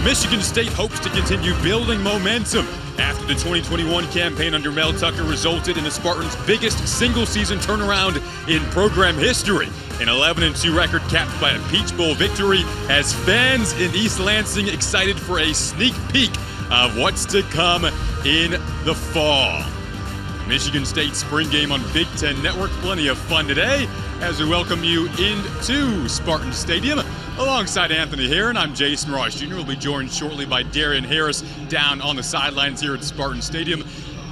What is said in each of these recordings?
Michigan State hopes to continue building momentum after the 2021 campaign under Mel Zucker resulted in the Spartans' biggest single-season turnaround in program history. An 11-2 record capped by a Peach Bowl victory has fans in East Lansing excited for a sneak peek of what's to come in the fall. Michigan State spring game on Big Ten Network. Plenty of fun today as we welcome you into Spartan Stadium. Alongside Anthony Herron, I'm Jason Ross Jr. We'll be joined shortly by Darian Harris down on the sidelines here at Spartan Stadium.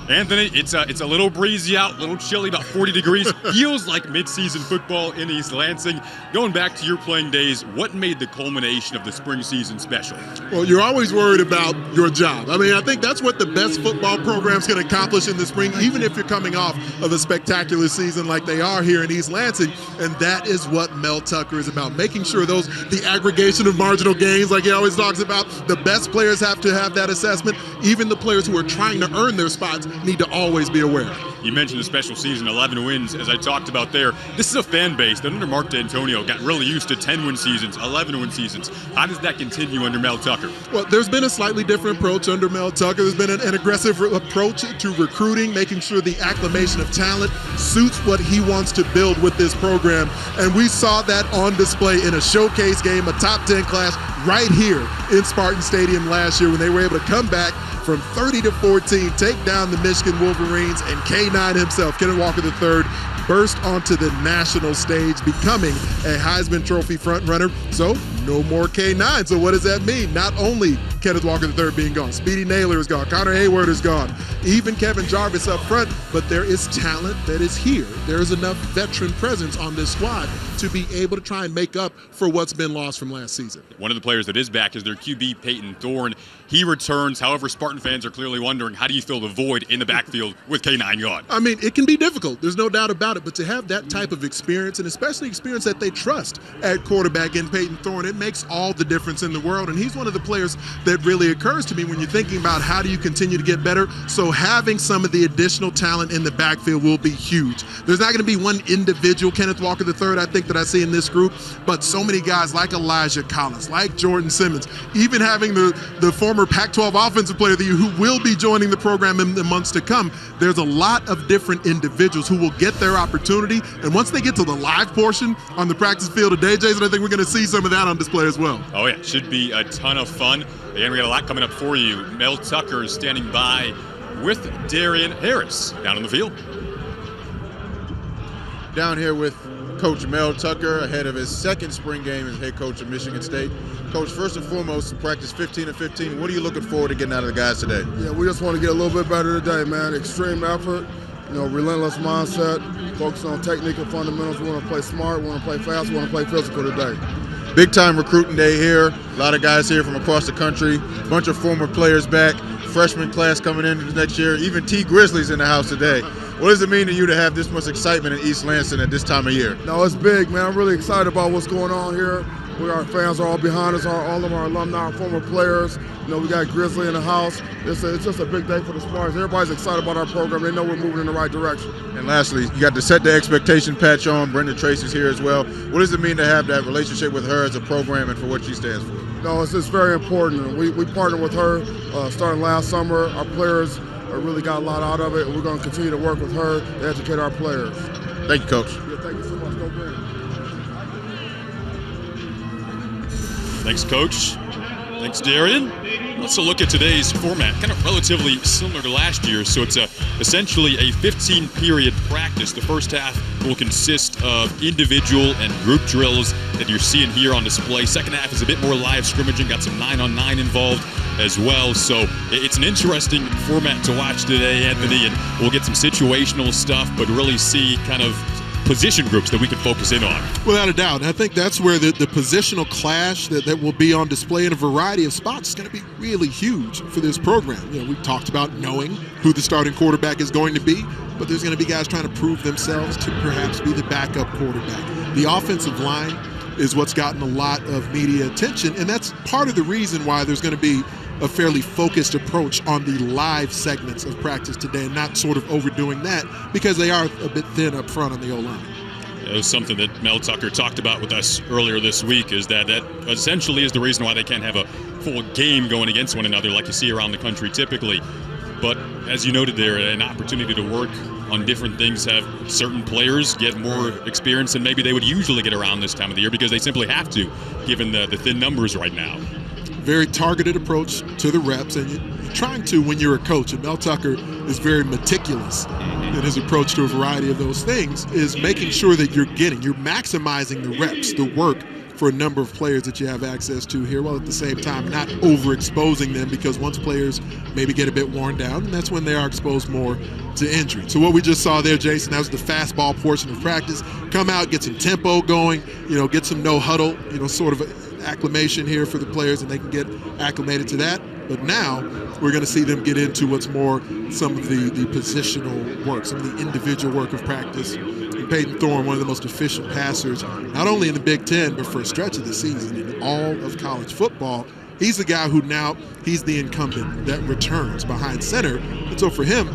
Anthony, it's a little breezy out, a little chilly, about 40 degrees. Feels like midseason football in East Lansing. Going back to your playing days, what made the culmination of the spring season special? Well, you're always worried about your job. I mean, I think that's what the best football programs can accomplish in the spring, even if you're coming off of a spectacular season like they are here in East Lansing. And that is what Mel Zucker is about, making sure the aggregation of marginal gains, like he always talks about, the best players have to have that assessment. Even the players who are trying to earn their spots need to always be aware. You mentioned the special season, 11 wins, as I talked about there. This is a fan base that under Mark D'Antonio got really used to 10-win seasons, 11-win seasons. How does that continue under Mel Zucker? Well, there's been a slightly different approach under Mel Zucker. There's been an aggressive approach to recruiting, making sure the acclimation of talent suits what he wants to build with this program. And we saw that on display in a showcase game, a top 10 class right here in Spartan Stadium last year when they were able to come back from 30-14, take down the Michigan Wolverines, and K9 himself, Kenneth Walker III, burst onto the national stage, becoming a Heisman Trophy frontrunner. So no more K9. So what does that mean? Not only Kenneth Walker III being gone, Speedy Naylor is gone, Connor Hayward is gone, even Kevin Jarvis up front, but there is talent that is here. There is enough veteran presence on this squad to be able to try and make up for what's been lost from last season. One of the players that is back is their QB, Peyton Thorne. He returns. However, Spartan fans are clearly wondering, how do you fill the void in the backfield with K9 gone? I mean, it can be difficult. There's no doubt about it. But to have that type of experience, and especially experience that they trust at quarterback in Peyton Thorne, it makes all the difference in the world. And he's one of the players that really occurs to me when you're thinking about how do you continue to get better. So having some of the additional talent in the backfield will be huge. There's not going to be one individual, Kenneth Walker III, I think, that I see in this group, but so many guys like Elijah Collins, like Jordan Simmons, even having the former Pac-12 Offensive Player of the Year who will be joining the program in the months to come. There's a lot of different individuals who will get their opportunity, and once they get to the live portion on the practice field today, Jason, I think we're going to see some of that on display as well. Oh yeah, should be a ton of fun. Again, we got a lot coming up for you. Mel Zucker is standing by with Darian Harris down on the field. Down here with Coach Mel Zucker ahead of his second spring game as head coach of Michigan State. Coach, first and foremost, practice 15-15. What are you looking forward to getting out of the guys today? Yeah, we just want to get a little bit better today, man. Extreme effort, relentless mindset, focus on technique and fundamentals. We want to play smart, we want to play fast, we want to play physical today. Big time recruiting day here. A lot of guys here from across the country. A bunch of former players back. Freshman class coming in next year. Even T. Grizzlies in the house today. What does it mean to you to have this much excitement in East Lansing at this time of year? No, it's big, man. I'm really excited about what's going on here. Our fans are all behind us, all of our alumni, our former players. We got Grizzly in the house. It's just a big day for the Spartans. Everybody's excited about our program. They know we're moving in the right direction. And lastly, you got to set the expectation patch on. Brenda Tracy's here as well. What does it mean to have that relationship with her as a program and for what she stands for? No, it's very important. We partnered with her starting last summer. Our players really got a lot out of it, and we're going to continue to work with her to educate our players. Thank you, Coach. Yeah, thank you so much. Go Green. Thanks, Coach. Thanks, Darian. Let's look at today's format, kind of relatively similar to last year. So it's essentially a 15-period practice. The first half will consist of individual and group drills that you're seeing here on display. Second half is a bit more live scrimmaging, got some 9-on-9 involved as well. So it's an interesting format to watch today, Anthony, and we'll get some situational stuff, but really see kind of position groups that we can focus in on. Without a doubt. And I think that's where the positional clash that will be on display in a variety of spots is going to be really huge for this program. We've talked about knowing who the starting quarterback is going to be, but there's going to be guys trying to prove themselves to perhaps be the backup quarterback. The offensive line is what's gotten a lot of media attention, and that's part of the reason why there's going to be a fairly focused approach on the live segments of practice today and not sort of overdoing that because they are a bit thin up front on the O-line. It was something that Mel Zucker talked about with us earlier this week, is that essentially is the reason why they can't have a full game going against one another like you see around the country typically. But as you noted there, an opportunity to work on different things, have certain players get more experience than maybe they would usually get around this time of the year because they simply have to, given the thin numbers right now. Very targeted approach to the reps, and you're trying to when you're a coach, and Mel Zucker is very meticulous in his approach to a variety of those things, is making sure that you're maximizing the reps, the work for a number of players that you have access to here, while at the same time not overexposing them, because once players maybe get a bit worn down, and that's when they are exposed more to injury. So what we just saw there, Jason, that was the fastball portion of practice. Come out, get some tempo going, get some no huddle, sort of acclimation here for the players, and they can get acclimated to that. But now we're going to see them get into what's more some of the positional work, some of the individual work of practice. And Peyton Thorne, one of the most efficient passers, not only in the Big Ten, but for a stretch of the season in all of college football. He's the guy who now he's the incumbent that returns behind center. And so for him,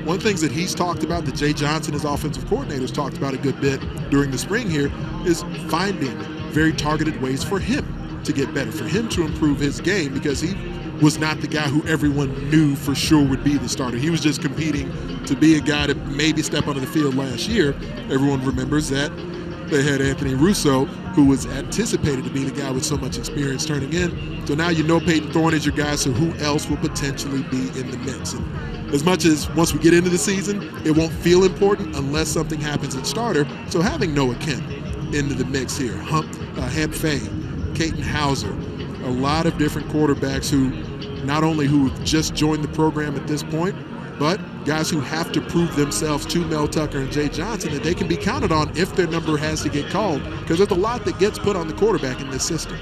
one of the things that he's talked about, that Jay Johnson, his offensive coordinator's talked about a good bit during the spring here, is finding very targeted ways for him to get better, for him to improve his game, because he was not the guy who everyone knew for sure would be the starter. He was just competing to be a guy to maybe step onto the field last year. Everyone remembers that they had Anthony Russo, who was anticipated to be the guy with so much experience turning in. So now Peyton Thorne is your guy, so who else will potentially be in the mix? And as much as once we get into the season, it won't feel important unless something happens at starter. So having Noah Kemp into the mix here, Hamp Faye, Caton Hauser, a lot of different quarterbacks who have just joined the program at this point, but guys who have to prove themselves to Mel Zucker and Jay Johnson that they can be counted on if their number has to get called, because there's a lot that gets put on the quarterback in this system.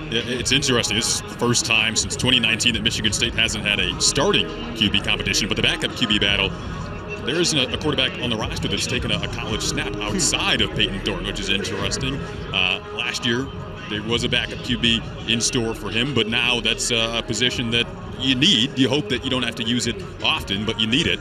It's interesting. This is the first time since 2019 that Michigan State hasn't had a starting QB competition, but the backup QB battle, there isn't a quarterback on the roster that's taken a college snap outside of Peyton Thorne, which is interesting. Last year, there was a backup QB in store for him, but now that's a position that you need. You hope that you don't have to use it often, but you need it.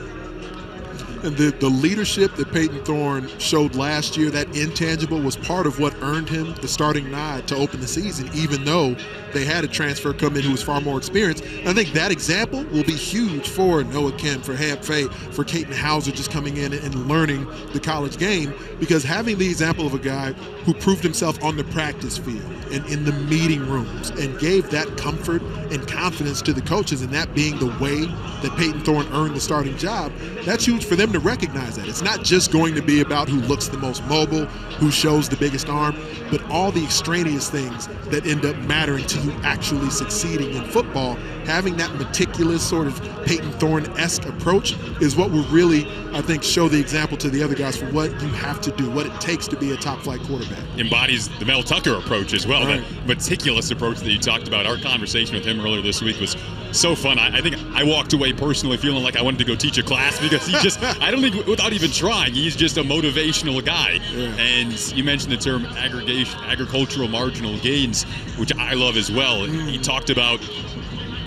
And the leadership that Peyton Thorne showed last year, that intangible, was part of what earned him the starting nod to open the season, even though they had a transfer come in who was far more experienced. And I think that example will be huge for Noah Kemp, for Hamp Faye, for Caton Hauser just coming in and learning the college game, because having the example of a guy who proved himself on the practice field and in the meeting rooms and gave that comfort and confidence to the coaches, and that being the way that Peyton Thorne earned the starting job, that's huge for them to recognize that. It's not just going to be about who looks the most mobile, who shows the biggest arm, but all the extraneous things that end up mattering to you actually succeeding in football. Having that meticulous sort of Peyton Thorne-esque approach is what will really, I think, show the example to the other guys for what you have to do, what it takes to be a top-flight quarterback. Embodies the Mel Zucker approach as well, right. That meticulous approach that you talked about. Our conversation with him earlier this week was so fun. I think I walked away personally feeling like I wanted to go teach a class, because he just, I don't think without even trying, he's just a motivational guy. Yeah. And you mentioned the term agricultural marginal gains, which I love as well. He talked about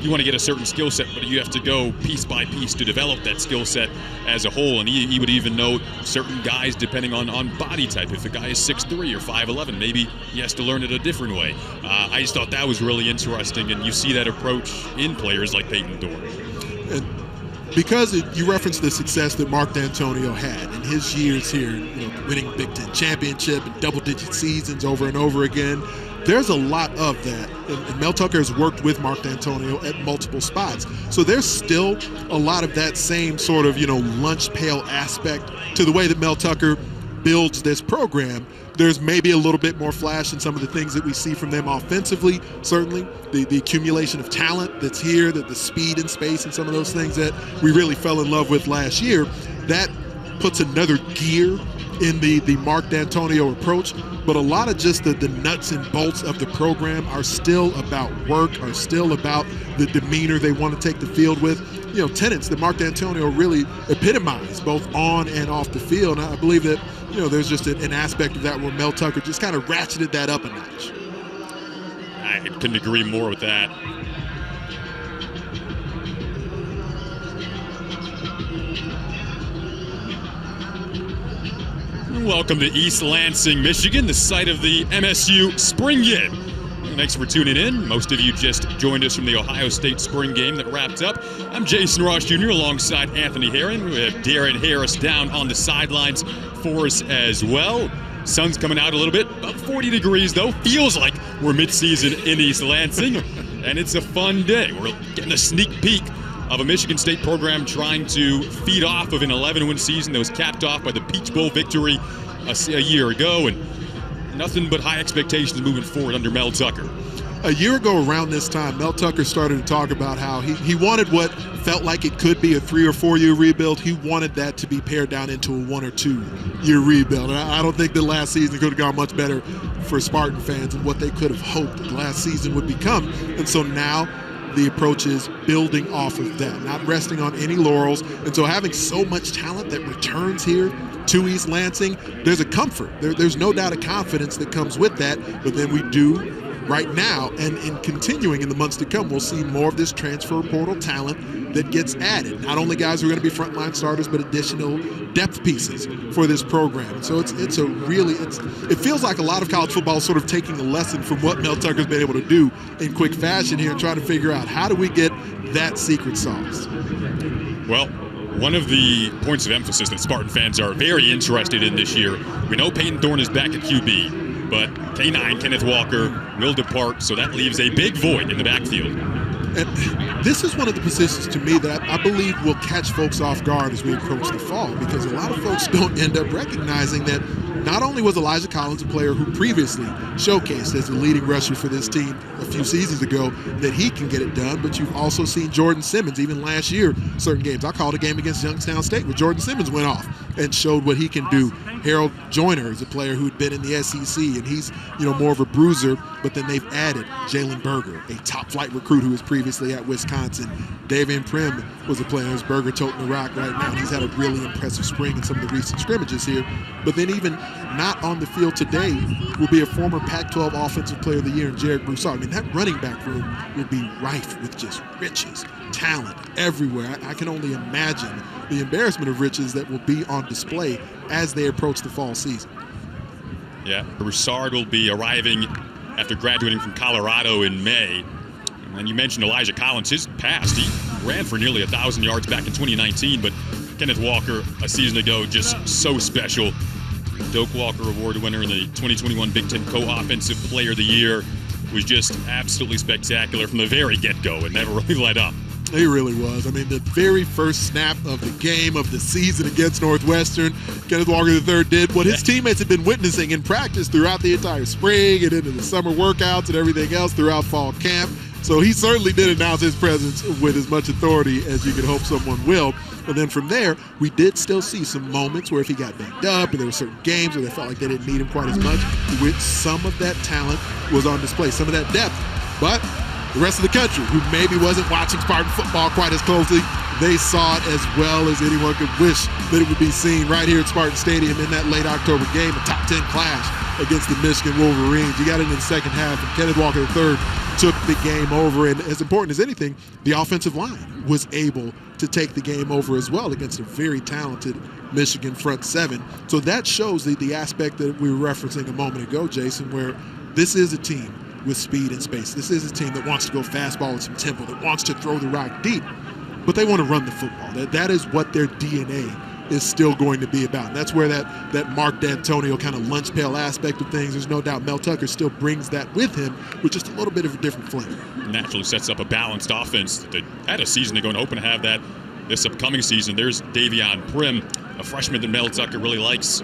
you want to get a certain skill set, but you have to go piece by piece to develop that skill set as a whole. And he would even note certain guys depending on body type. If a guy is 6'3" or 5'11", maybe he has to learn it a different way. I just thought that was really interesting, and you see that approach in players like Peyton Thorne. And because you referenced the success that Mark D'Antonio had in his years here, winning Big Ten championship and double-digit seasons over and over again, there's a lot of that. And Mel Zucker has worked with Mark D'Antonio at multiple spots. So there's still a lot of that same sort of, lunch pail aspect to the way that Mel Zucker builds this program. There's maybe a little bit more flash in some of the things that we see from them offensively. Certainly the accumulation of talent that's here, the speed and space and some of those things that we really fell in love with last year, that puts another gear in the Mark D'Antonio approach. But a lot of just the nuts and bolts of the program are still about work, are still about the demeanor they want to take the field with. Tenets that Mark D'Antonio really epitomized both on and off the field. And I believe that, there's just an aspect of that where Mel Zucker just kind of ratcheted that up a notch. I couldn't agree more with that. welcome to East Lansing, Michigan, the site of the MSU Spring Game. Thanks for tuning in. Most of you just joined us from the Ohio State Spring Game that wrapped up. I'm Jason Ross Jr. alongside Anthony Herron. We have Darren Harris down on the sidelines for us as well. Sun's coming out a little bit, about 40 degrees though. Feels like we're mid-season in East Lansing, and it's a fun day. We're getting a sneak peek of a Michigan State program trying to feed off of an 11-win season that was capped off by the Peach Bowl victory a year ago, and nothing but high expectations moving forward under Mel Zucker. A year ago around this time, Mel Zucker started to talk about how he wanted what felt like it could be a 3 or 4 year rebuild. He wanted that to be pared down into a 1 or 2 year rebuild. And I don't think the last season could have gone much better for Spartan fans and what they could have hoped the last season would become. And so now the approach is building off of that, not resting on any laurels. And so having so much talent that returns here to East Lansing, there's a comfort. There's no doubt of confidence that comes with that. But then we do right now, and in continuing in the months to come, we'll see more of this transfer portal talent that gets added. Not only guys who are going to be frontline starters, but additional depth pieces for this program. And so it feels like a lot of college football is sort of taking a lesson from what Mel Tucker's been able to do in quick fashion here and trying to figure out how do we get that secret sauce. Well, one of the points of emphasis that Spartan fans are very interested in this year, we know Peyton Thorne is back at QB, but K9, Kenneth Walker, will depart, so that leaves a big void in the backfield. And this is one of the positions to me that I believe will catch folks off guard as we approach the fall, because a lot of folks don't end up recognizing that not only was Elijah Collins a player who previously showcased as the leading rusher for this team a few seasons ago, that he can get it done, but you've also seen Jordan Simmons, even last year, certain games. I called a game against Youngstown State where Jordan Simmons went off and showed what he can do. Harold Joyner is a player who'd been in the SEC, and he's more of a bruiser, but then they've added Jalen Berger, a top-flight recruit who was previously at Wisconsin. Davian Prim was a player who's Berger toting the rock right now, and he's had a really impressive spring in some of the recent scrimmages here. But then even not on the field today will be a former Pac-12 Offensive Player of the Year in Jared Broussard. I mean, that running back room will be rife with just riches, talent everywhere. I can only imagine the embarrassment of riches that will be on display as they approach the fall season. Yeah, Broussard will be arriving after graduating from Colorado in May. And you mentioned Elijah Collins. His past, he ran for nearly 1,000 yards back in 2019, but Kenneth Walker a season ago just so special. Doak Walker Award winner in the 2021 Big Ten Co-Offensive Player of the Year was just absolutely spectacular from the very get-go and never really let up. He really was. I mean, the very first snap of the game of the season against Northwestern, Kenneth Walker III did what his teammates had been witnessing in practice throughout the entire spring and into the summer workouts and everything else throughout fall camp. So he certainly did announce his presence with as much authority as you could hope someone will. And then from there, we did still see some moments where if he got banged up and there were certain games where they felt like they didn't need him quite as much, with some of that talent was on display, some of that depth. But the rest of the country, who maybe wasn't watching Spartan football quite as closely, they saw it as well as anyone could wish that it would be seen right here at Spartan Stadium in that late October game, a top 10 clash against the Michigan Wolverines. You got it in the second half, and Kenneth Walker III took the game over. And as important as anything, the offensive line was able to take the game over as well against a very talented Michigan front seven. So that shows the aspect that we were referencing a moment ago, Jason, where this is a team with speed and space. This is a team that wants to go fastball with some tempo, that wants to throw the rock deep, but they want to run the football. That is what their DNA is still going to be about. And that's where that Mark D'Antonio kind of lunch pail aspect of things, there's no doubt Mel Tucker still brings that with him with just a little bit of a different flavor. Naturally sets up a balanced offense that had a season ago and hoping to have that this upcoming season. There's Davion Prim, a freshman that Mel Zucker really likes.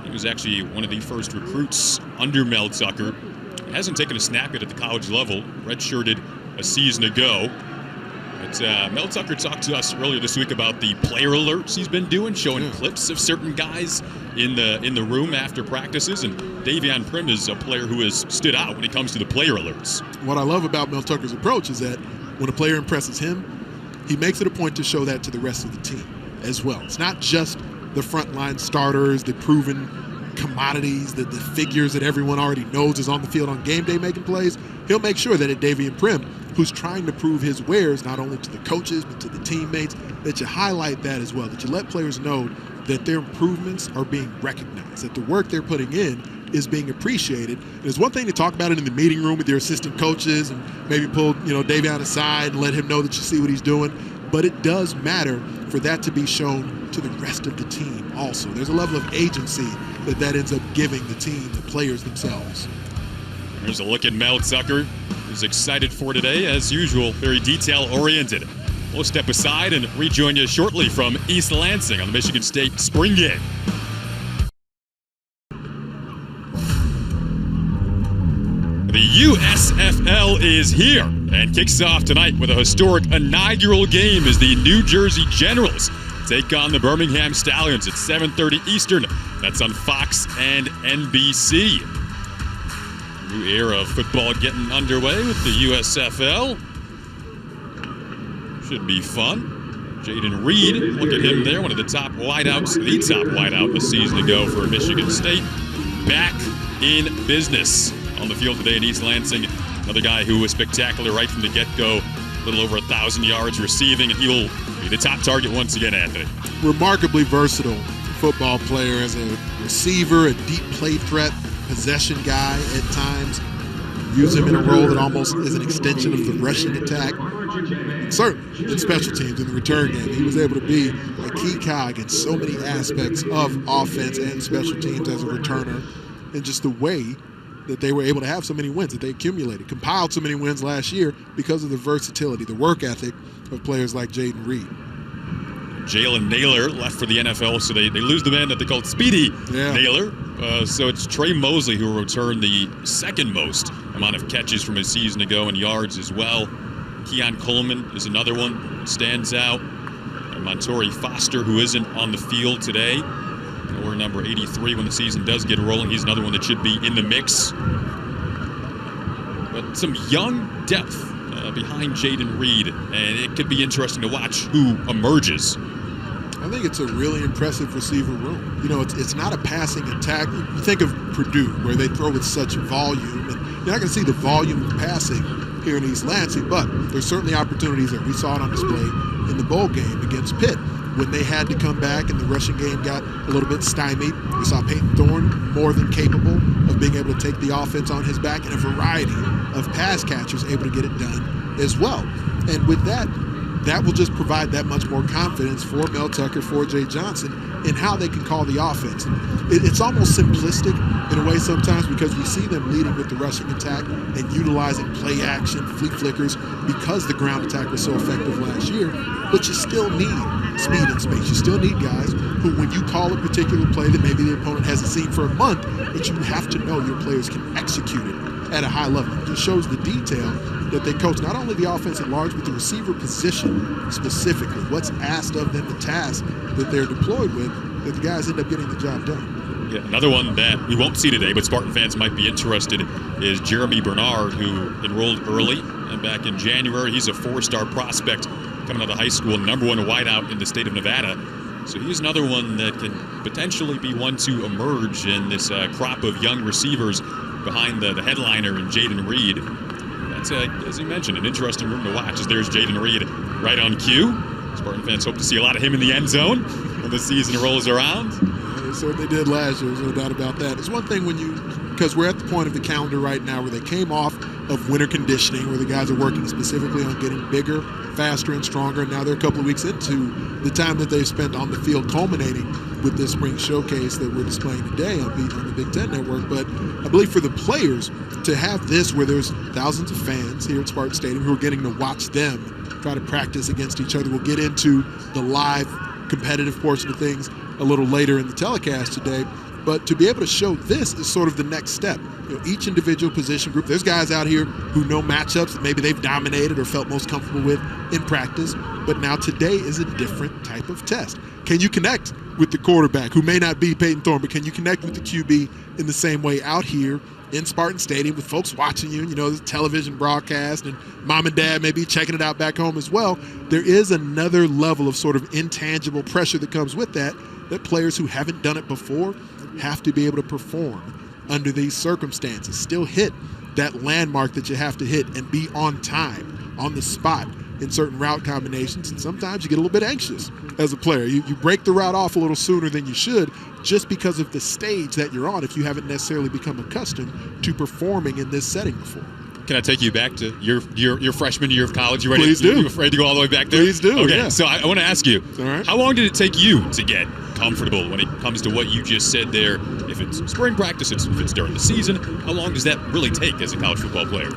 He was actually one of the first recruits under Mel Zucker. He hasn't taken a snap yet at the college level, redshirted a season ago. But Mel Zucker talked to us earlier this week about the player alerts he's been doing, showing clips of certain guys in the room after practices. And Davion Prim is a player who has stood out when it comes to the player alerts. What I love about Mel Tucker's approach is that when a player impresses him, he makes it a point to show that to the rest of the team as well. It's not just the frontline starters, the proven commodities, the figures that everyone already knows is on the field on game day making plays. He'll make sure that at Davion Prim, who's trying to prove his wares not only to the coaches but to the teammates, that you highlight that as well, that you let players know that their improvements are being recognized, that the work they're putting in is being appreciated. And it's one thing to talk about it in the meeting room with your assistant coaches and maybe pull, Davion aside and let him know that you see what he's doing. But it does matter for that to be shown to the rest of the team also. There's a level of agency that ends up giving the team, the players themselves. Here's a look at Mel Zucker, who's excited for today, as usual, very detail-oriented. We'll step aside and rejoin you shortly from East Lansing on the Michigan State Spring Game. The USFL is here and kicks off tonight with a historic inaugural game as the New Jersey Generals take on the Birmingham Stallions at 7:30 Eastern. That's on Fox and NBC. New era of football getting underway with the USFL. Should be fun. Jayden Reed, look at him there, one of the top wideouts, the top wideout a season ago for Michigan State. Back in business on the field today in East Lansing. Another guy who was spectacular right from the get-go. A little over 1,000 yards receiving, and he will be the top target once again, Anthony. Remarkably versatile football player as a receiver, a deep play threat, possession guy at times. Use him in a role that almost is an extension of the rushing attack. Certainly in special teams in the return game, he was able to be a key cog in so many aspects of offense and special teams as a returner, and just the way that they were able to have so many wins that they accumulated, compiled so many wins last year because of the versatility, the work ethic of players like Jayden Reed. Jalen Naylor left for the NFL, so they lose the man that they called Speedy Naylor. So it's Trey Mosley who will return the second most amount of catches from a season ago and yards as well. Keon Coleman is another one that stands out. And Montori Foster, who isn't on the field today, or number 83 when the season does get rolling. He's another one that should be in the mix. But some young depth behind Jayden Reed, and it could be interesting to watch who emerges. I think it's a really impressive receiver room. It's not a passing attack. You think of Purdue, where they throw with such volume, and you're not going to see the volume of passing here in East Lansing, but there's certainly opportunities there. We saw it on display in the bowl game against Pitt when they had to come back and the rushing game got a little bit stymied. We saw Peyton Thorne more than capable of being able to take the offense on his back, and a variety of pass catchers able to get it done as well. And with that will just provide that much more confidence for Mel Zucker, for Jay Johnson, in how they can call the offense. It's almost simplistic in a way sometimes, because we see them leading with the rushing attack and utilizing play action, fleet flickers, because the ground attack was so effective last year. But you still need speed and space. You still need guys who, when you call a particular play that maybe the opponent hasn't seen for a month, but you have to know your players can execute it at a high level. It just shows the detail that they coach, not only the offense at large, but the receiver position specifically. What's asked of them, the task that they're deployed with, that the guys end up getting the job done. Yeah, another one that we won't see today, but Spartan fans might be interested, is Jeremy Bernard, who enrolled early and back in January. He's a four-star prospect coming out of high school, number one wideout in the state of Nevada. So he's another one that can potentially be one to emerge in this crop of young receivers behind the headliner in Jayden Reed. That's, as you mentioned, an interesting room to watch, as there's Jayden Reed right on cue. Spartan fans hope to see a lot of him in the end zone when the season rolls around. They certainly did last year, there's no doubt about that. It's one thing because we're at the point of the calendar right now where they came off of winter conditioning, where the guys are working specifically on getting bigger, faster, and stronger. And now they're a couple of weeks into the time that they've spent on the field, culminating with this spring showcase that we're displaying today on the Big Ten Network. But I believe for the players to have this, where there's thousands of fans here at Spartan Stadium who are getting to watch them try to practice against each other. We'll get into the live competitive portion of things a little later in the telecast today. But to be able to show this is sort of the next step. Each individual position group, there's guys out here who know matchups that maybe they've dominated or felt most comfortable with in practice. But now today is a different type of test. Can you connect with the quarterback, who may not be Peyton Thorne, but can you connect with the QB in the same way out here in Spartan Stadium with folks watching you, the television broadcast, and mom and dad maybe checking it out back home as well? There is another level of sort of intangible pressure that comes with that players who haven't done it before have to be able to perform under these circumstances, still hit that landmark that you have to hit and be on time, on the spot, in certain route combinations, and sometimes you get a little bit anxious as a player. You break the route off a little sooner than you should just because of the stage that you're on if you haven't necessarily become accustomed to performing in this setting before. Can I take you back to your freshman year of college? You ready? Please do. You ready to go all the way back there? Please do. Okay. Yeah. So I want to ask you, all right, how long did it take you to get comfortable when it comes to what you just said there? If it's spring practice, if it's during the season, how long does that really take as a college football player?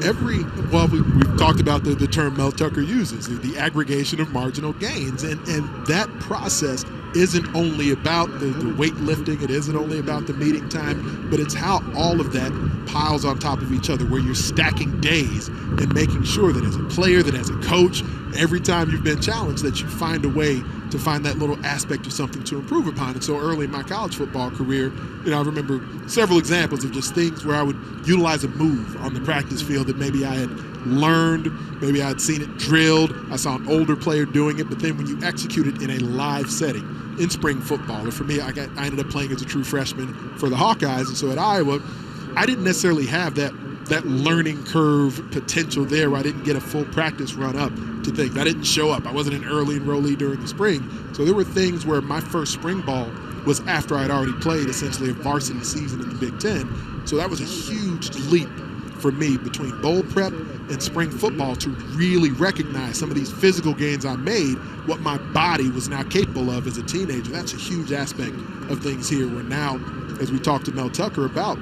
We've talked about the term Mel Zucker uses, the aggregation of marginal gains, and that process isn't only about the weightlifting, it isn't only about the meeting time, but it's how all of that piles on top of each other, where you're stacking days and making sure that as a player, that as a coach, every time you've been challenged, that you find a way to find that little aspect of something to improve upon. And so early in my college football career, I remember several examples of just things where I would utilize a move on the practice field that maybe I had learned, maybe I had seen it drilled, I saw an older player doing it, but then when you execute it in a live setting, in spring football, or for me, I ended up playing as a true freshman for the Hawkeyes, and so at Iowa, I didn't necessarily have that learning curve potential there where I didn't get a full practice run up to things. I didn't show up. I wasn't an early enrollee during the spring. So there were things where my first spring ball was after I'd already played essentially a varsity season in the Big Ten. So that was a huge leap for me between bowl prep and spring football to really recognize some of these physical gains I made, what my body was now capable of as a teenager. That's a huge aspect of things here, where now, as we talked to Mel Zucker about,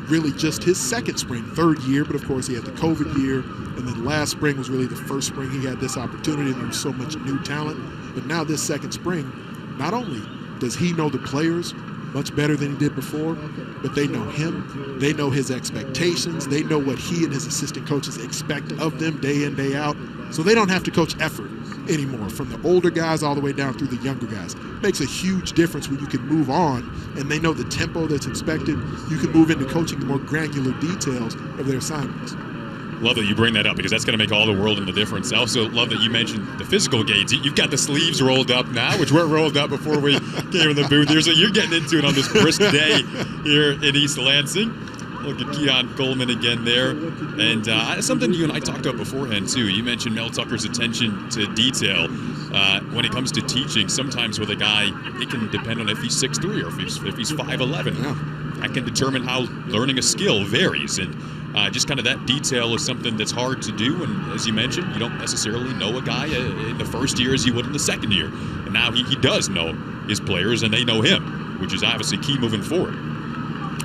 really just his second spring, third year, but of course he had the COVID year, and then last spring was really the first spring he had this opportunity, and there was so much new talent. But now this second spring, not only does he know the players much better than he did before, but they know him, they know his expectations, they know what he and his assistant coaches expect of them day in, day out. So they don't have to coach effort anymore, from the older guys all the way down through the younger guys. Makes a huge difference when you can move on and they know the tempo that's expected. You can move into coaching the more granular details of their assignments. Love that you bring that up, because that's going to make all the world in the difference. I also love that you mentioned the physical gains. You've got the sleeves rolled up now, which weren't rolled up before we came in the booth here. So you're getting into it on this brisk day here in East Lansing. Look at Keon Coleman again there. And something you and I talked about beforehand, too. You mentioned Mel Zucker's attention to detail. When it comes to teaching, sometimes with a guy, it can depend on if he's 6'3" or if he's 5'11". Yeah. That can determine how learning a skill varies. And just kind of that detail is something that's hard to do. And as you mentioned, you don't necessarily know a guy in the first year as you would in the second year. And now he does know his players, and they know him, which is obviously key moving forward.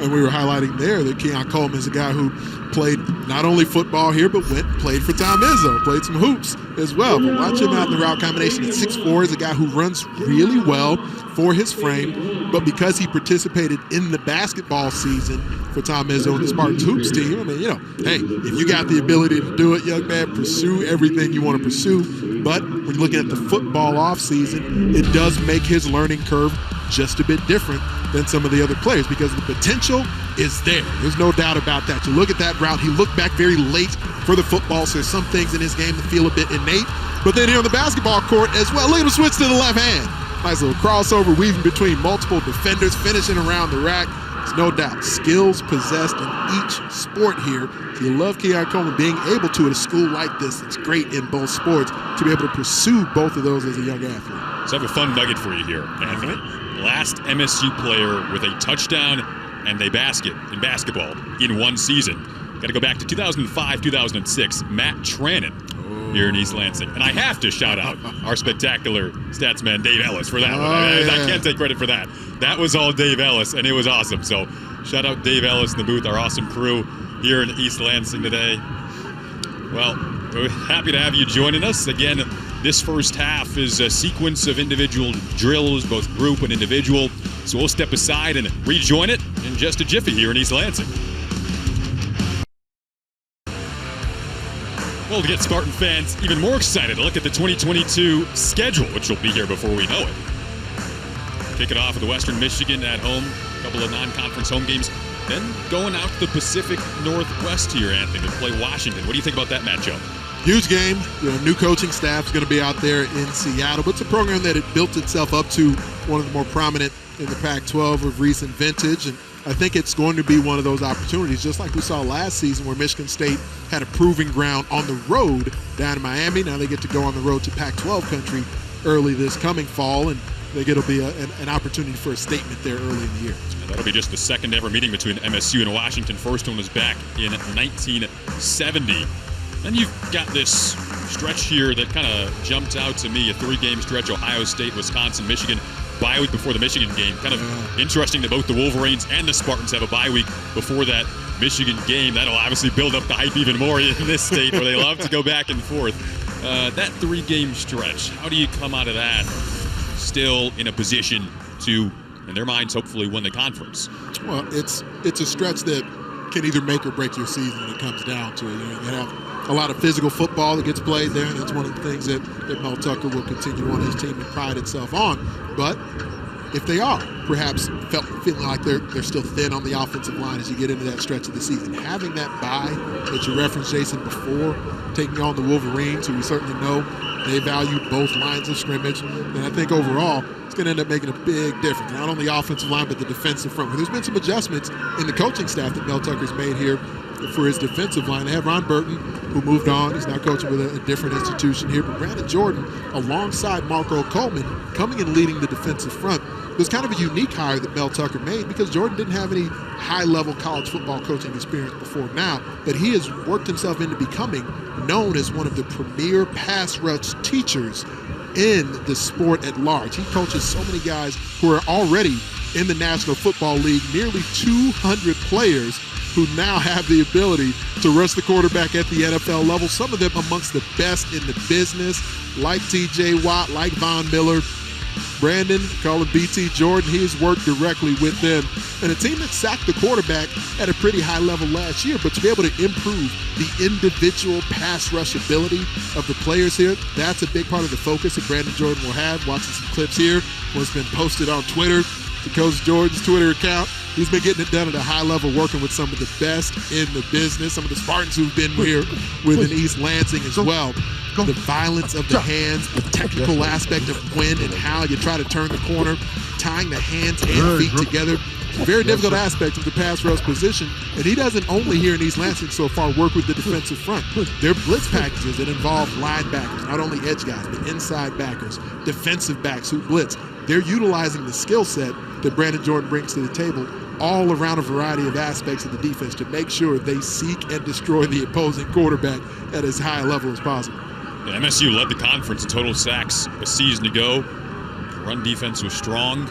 And we were highlighting there that Keon Coleman is a guy who played not only football here, but played for Tom Izzo, played some hoops as well. But watch him out in the route combination at 6'4", is a guy who runs really well for his frame. But because he participated in the basketball season for Tom Izzo and the Spartans hoops team, I mean, hey, if you got the ability to do it, young man, pursue everything you want to pursue. But when you're looking at the football offseason, it does make his learning curve just a bit different than some of the other players, because the potential is there. There's no doubt about that. You look at that route, he looked back very late for the football, so there's some things in his game that feel a bit innate. But then here on the basketball court as well, look at him switch to the left hand. Nice little crossover, weaving between multiple defenders, finishing around the rack. There's no doubt skills possessed in each sport here. So you love Keon Coleman being able to, at a school like this, it's great in both sports, to be able to pursue both of those as a young athlete. So I have a fun nugget for you here, Anthony. Last MSU player with a touchdown and a basket in basketball in one season. Got to go back to 2005, 2006, Matt Trannon here in East Lansing. And I have to shout out our spectacular stats man, Dave Ellis, for that one. I can't take credit for that. That was all Dave Ellis, and it was awesome. So shout out Dave Ellis in the booth, our awesome crew here in East Lansing today. Well, we're happy to have you joining us. Again, this first half is a sequence of individual drills, both group and individual. So we'll step aside and rejoin it in just a jiffy here in East Lansing. Well, to get Spartan fans even more excited to look at the 2022 schedule, which will be here before we know it. Kick it off with Western Michigan at home, a couple of non-conference home games. Then going out to the Pacific Northwest here, Anthony, to play Washington. What do you think about that matchup? Huge game. New coaching staff is going to be out there in Seattle, but it's a program that it built itself up to one of the more prominent in the Pac-12 of recent vintage. And I think it's going to be one of those opportunities, just like we saw last season where Michigan State had a proving ground on the road down in Miami. Now they get to go on the road to Pac-12 country early this coming fall, and I think it'll be an opportunity for a statement there early in the year. That'll be just the second ever meeting between MSU and Washington. First one was back in 1970. Then you've got this stretch here that kind of jumped out to me, a 3-game stretch: Ohio State, Wisconsin, Michigan. Bye week before the Michigan game. Kind of interesting that both the Wolverines and the Spartans have a bye week before that Michigan game. That'll obviously build up the hype even more in this state where they love to go back and forth. That 3-game stretch, how do you come out of that still in a position to, in their minds, hopefully win the conference? Well, it's a stretch that can either make or break your season when it comes down to it. You have a lot of physical football that gets played there, and that's one of the things that Mel Zucker will continue on his team and pride itself on. But if they are perhaps feeling like they're still thin on the offensive line as you get into that stretch of the season, having that bye that you referenced, Jason, before taking on the Wolverines, who we certainly know they value both lines of scrimmage, and I think overall it's going to end up making a big difference, not only the offensive line but the defensive front. There's been some adjustments in the coaching staff that Mel Tucker's made here for his defensive line. They have Ron Burton, who moved on. He's now coaching with a different institution here. But Brandon Jordan, alongside Keon Coleman, coming and leading the defensive front. It was kind of a unique hire that Mel Zucker made because Jordan didn't have any high-level college football coaching experience before now, but he has worked himself into becoming known as one of the premier pass rush teachers in the sport at large. He coaches so many guys who are already in the National Football League, nearly 200 players who now have the ability to rush the quarterback at the NFL level, some of them amongst the best in the business, like T.J. Watt, like Von Miller. Brandon, call him BT Jordan, he has worked directly with them. And a team that sacked the quarterback at a pretty high level last year, but to be able to improve the individual pass rush ability of the players here, that's a big part of the focus that Brandon Jordan will have. Watching some clips here, what's been posted on Twitter, to Coach Jordan's Twitter account. He's been getting it done at a high level, working with some of the best in the business, some of the Spartans who've been here within East Lansing as well. The violence of the hands, the technical aspect of when and how you try to turn the corner, tying the hands and feet together. It's a very difficult aspect of the pass rush position, and he doesn't only here in East Lansing so far work with the defensive front. Their blitz packages that involve linebackers, not only edge guys, but inside backers, defensive backs who blitz. They're utilizing the skill set that Brandon Jordan brings to the table all around a variety of aspects of the defense to make sure they seek and destroy the opposing quarterback at as high a level as possible. Yeah, MSU led the conference in total sacks a season ago. The run defense was strong.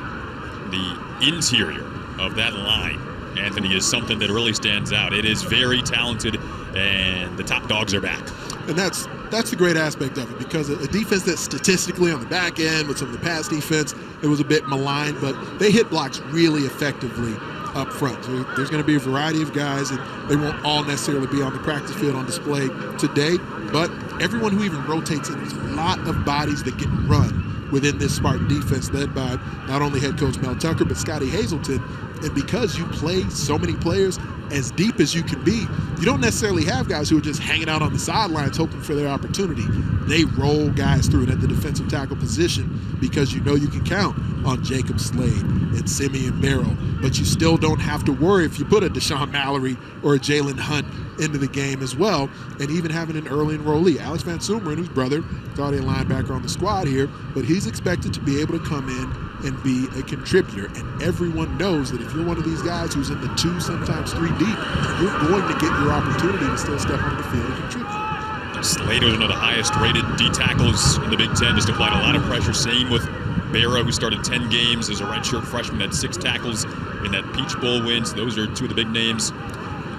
The interior of that line, Anthony, is something that really stands out. It is very talented, and the top dogs are back. And that's the great aspect of it, because a defense that statistically on the back end with some of the pass defense, it was a bit maligned, but they hit blocks really effectively up front. So there's going to be a variety of guys, and they won't all necessarily be on the practice field on display today, but everyone who even rotates in, there's a lot of bodies that get run within this Spartan defense, led by not only head coach Mel Tucker, but Scotty Hazelton. And because you play so many players as deep as you can be, you don't necessarily have guys who are just hanging out on the sidelines hoping for their opportunity. They roll guys through it at the defensive tackle position because you know you can count on Jacob Slade and Simeon Merrill, but you still don't have to worry if you put a Deshaun Mallory or a Jalen Hunt into the game as well, and even having an early enrollee. Alex Van Sumeren, whose brother is already a linebacker on the squad here, but he's expected to be able to come in and be a contributor. And everyone knows that if you're one of these guys who's in the 2, sometimes 3 deep, you're going to get your opportunity to still step on the field and contribute. Slade was one of the highest rated D tackles in the Big Ten, just applied a lot of pressure. Same with Barra, who started 10 games as a redshirt freshman, had 6 tackles in that Peach Bowl win. So those are 2 of the big names.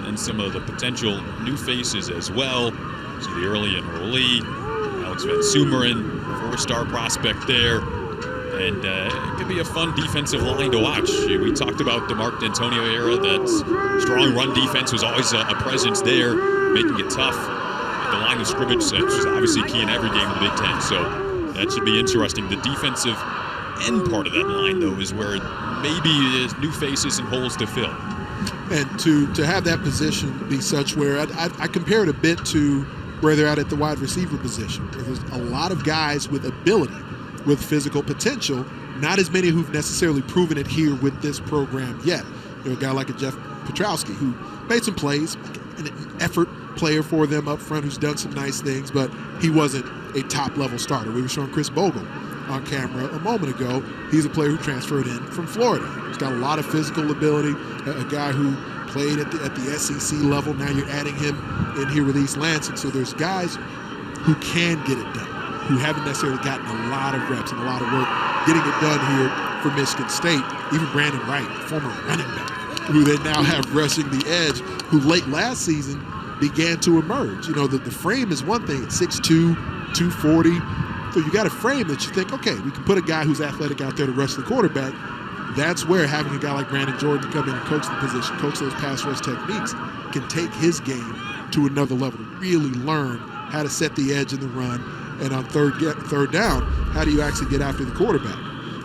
And some of the potential new faces as well. So the early enrollee, Alex Van Sumeren, 4-star prospect there. And it could be a fun defensive line to watch. We talked about the Mark D'Antonio era. That strong run defense was always a presence there, making it tough. The line of scrimmage is obviously key in every game of the Big Ten, so that should be interesting. The defensive end part of that line, though, is where maybe there's new faces and holes to fill. And to have that position be such where I compare it a bit to where they're at the wide receiver position. There's a lot of guys with ability, with physical potential, not as many who've necessarily proven it here with this program yet. a guy like a Jeff Petrowski who made some plays, an effort player for them up front who's done some nice things, but he wasn't a top-level starter. We were showing Chris Bogle on camera a moment ago. He's a player who transferred in from Florida. He's got a lot of physical ability, a guy who played at the SEC level. Now you're adding him in here with East Lansing. So there's guys who can get it done, who haven't necessarily gotten a lot of reps and a lot of work getting it done here for Michigan State. Even Brandon Wright, former running back, who they now have rushing the edge, who late last season began to emerge. The frame is one thing. It's 6'2", 240. So you got a frame that you think, okay, we can put a guy who's athletic out there to rush the quarterback. That's where having a guy like Brandon Jordan come in and coach the position, coach those pass rush techniques, can take his game to another level, to really learn how to set the edge in the run. And on third down, how do you actually get after the quarterback?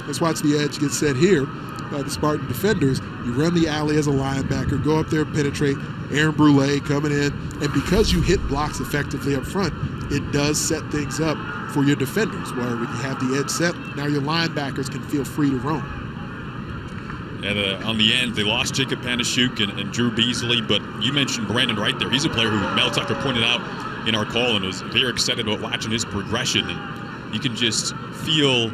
Let's watch the edge get set here by the Spartan defenders. You run the alley as a linebacker, go up there and penetrate. Aaron Brule coming in. And because you hit blocks effectively up front, it does set things up for your defenders, where when you have the edge set, now your linebackers can feel free to roam. And on the end, they lost Jacob Panashuk and Drew Beasley, but you mentioned Brandon Wright there. He's a player who Mel Zucker pointed out in our call and was very excited about watching his progression. And you can just feel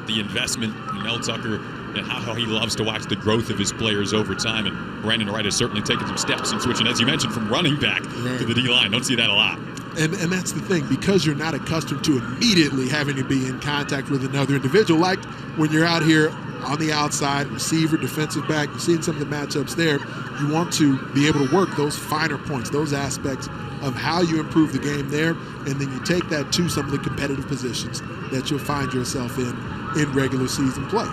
the investment in Mel Zucker and how he loves to watch the growth of his players over time. And Brandon Wright has certainly taken some steps in switching, as you mentioned, from running back to the D-line. Don't see that a lot. And that's the thing, because you're not accustomed to immediately having to be in contact with another individual. Like when you're out here on the outside, receiver, defensive back, you're seeing some of the matchups there. You want to be able to work those finer points, those aspects of how you improve the game there, and then you take that to some of the competitive positions that you'll find yourself in regular season play.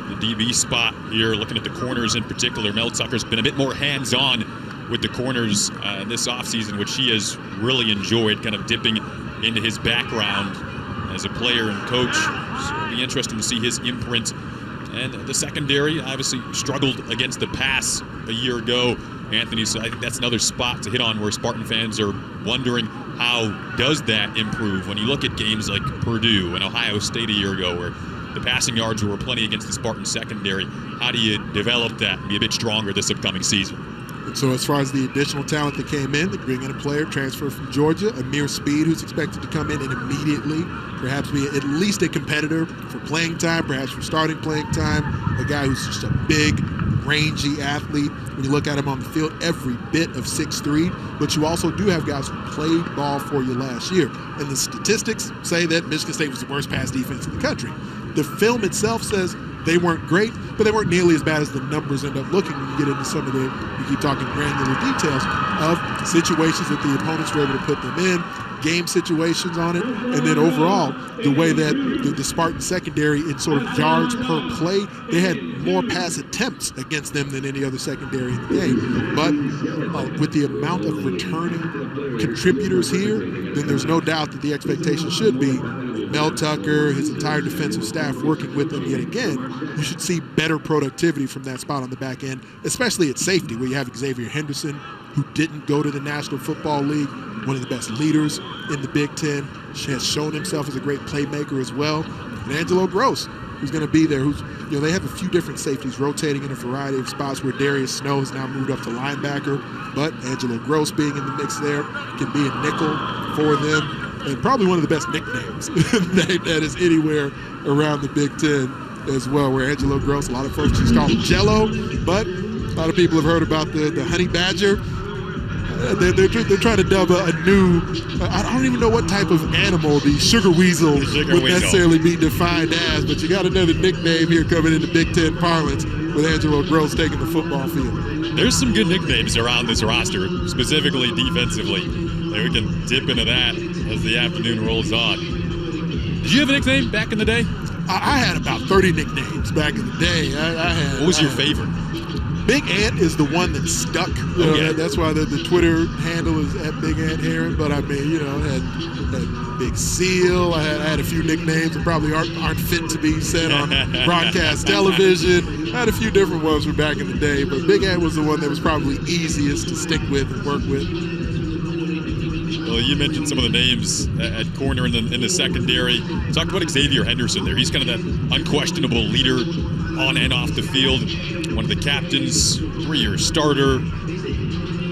The DB spot here, looking at the corners in particular, Mel Zucker's been a bit more hands-on with the corners this offseason, which he has really enjoyed, kind of dipping into his background as a player and coach. So it'll be interesting to see his imprint. And the secondary obviously struggled against the pass a year ago, Anthony, so I think that's another spot to hit on where Spartan fans are wondering, how does that improve when you look at games like Purdue and Ohio State a year ago, where the passing yards were plenty against the Spartan secondary? How do you develop that and be a bit stronger this upcoming season? And so as far as the additional talent that came in, they bring in a player transfer from Georgia, Amir Speed, who's expected to come in and immediately perhaps be at least a competitor for playing time, perhaps for starting playing time, a guy who's just a big, rangy athlete. When you look at him on the field, every bit of 6'3", but you also do have guys who played ball for you last year. And the statistics say that Michigan State was the worst pass defense in the country. The film itself says they weren't great, but they weren't nearly as bad as the numbers end up looking when you get into some of the, you keep talking granular details of situations that the opponents were able to put them in, game situations on it, and then overall, the way that the Spartan secondary in sort of yards per play, they had more pass attempts against them than any other secondary in the game. But with the amount of returning contributors here, then there's no doubt that the expectation should be Mel Zucker, his entire defensive staff working with them yet again, you should see better productivity from that spot on the back end, especially at safety, where you have Xavier Henderson, who didn't go to the National Football League, one of the best leaders in the Big Ten, has shown himself as a great playmaker as well. And Angelo Gross, who's going to be there, who's, they have a few different safeties rotating in a variety of spots, where Darius Snow has now moved up to linebacker, but Angelo Gross being in the mix there can be a nickel for them. And probably one of the best nicknames that is anywhere around the Big Ten as well, where Angelo Gross, a lot of folks just call him Jello, but a lot of people have heard about the Honey Badger. They're trying to dub a new, I don't even know what type of animal the sugar weasel would necessarily be defined as, but you got another nickname here coming into Big Ten parlance with Angelo Gross taking the football field. There's some good nicknames around this roster, specifically defensively. We can dip into that as the afternoon rolls on. Did you have a nickname back in the day? I had about 30 nicknames back in the day. What was your favorite? Big Ant is the one that stuck. That's why the Twitter handle is @BigAntHeron. But I mean, had Big Seal. I had a few nicknames that probably aren't fit to be said on broadcast television. I had a few different ones from back in the day, but Big Ant was the one that was probably easiest to stick with and work with. Well, you mentioned some of the names at corner in the secondary. Talked about Xavier Henderson there. He's kind of that unquestionable leader on and off the field. One of the captains, 3-year starter.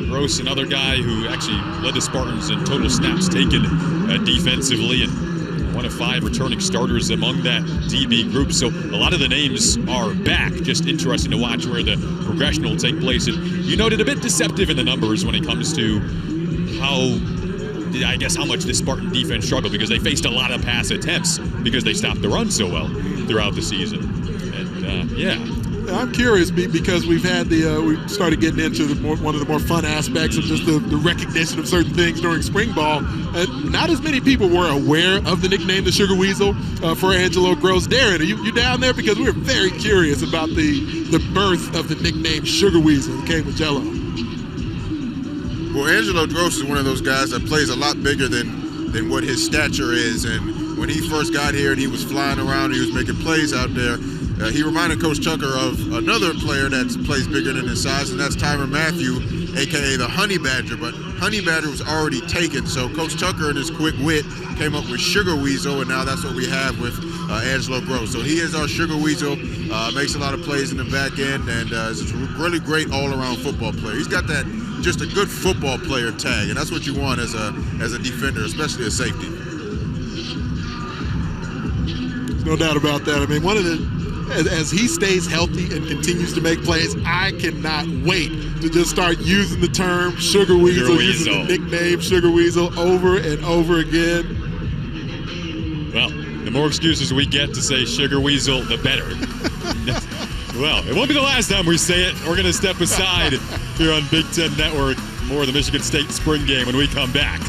Gross, another guy who actually led the Spartans in total snaps taken defensively, and one of 5 returning starters among that DB group. So a lot of the names are back. Just interesting to watch where the progression will take place. And you noted a bit deceptive in the numbers when it comes to how much this Spartan defense struggled, because they faced a lot of pass attempts because they stopped the run so well throughout the season. And I'm curious because we've had we started getting into one of the more fun aspects of just the recognition of certain things during spring ball. Not as many people were aware of the nickname the Sugar Weasel for Angelo Gross. Darren, are you down there? Because we're very curious about the birth of the nickname Sugar Weasel that came with Jello. Well, Angelo Gross is one of those guys that plays a lot bigger than what his stature is. And when he first got here and he was flying around, he was making plays out there, he reminded Coach Tucker of another player that plays bigger than his size, and that's Tyrann Mathieu, a.k.a. the Honey Badger. But Honey Badger was already taken, so Coach Tucker, in his quick wit, came up with Sugar Weasel, and now that's what we have with Angelo Gross. So he is our Sugar Weasel, makes a lot of plays in the back end, and is a really great all-around football player. He's got that just a good football player tag, and that's what you want as a defender, especially a safety. No doubt about that. I mean, as he stays healthy and continues to make plays, I cannot wait to just start using the term Sugar Weasel, using the nickname Sugar Weasel over and over again. Well, the more excuses we get to say Sugar Weasel, the better. Well, it won't be the last time we say it. We're going to step aside here on Big Ten Network. More of the Michigan State spring game when we come back.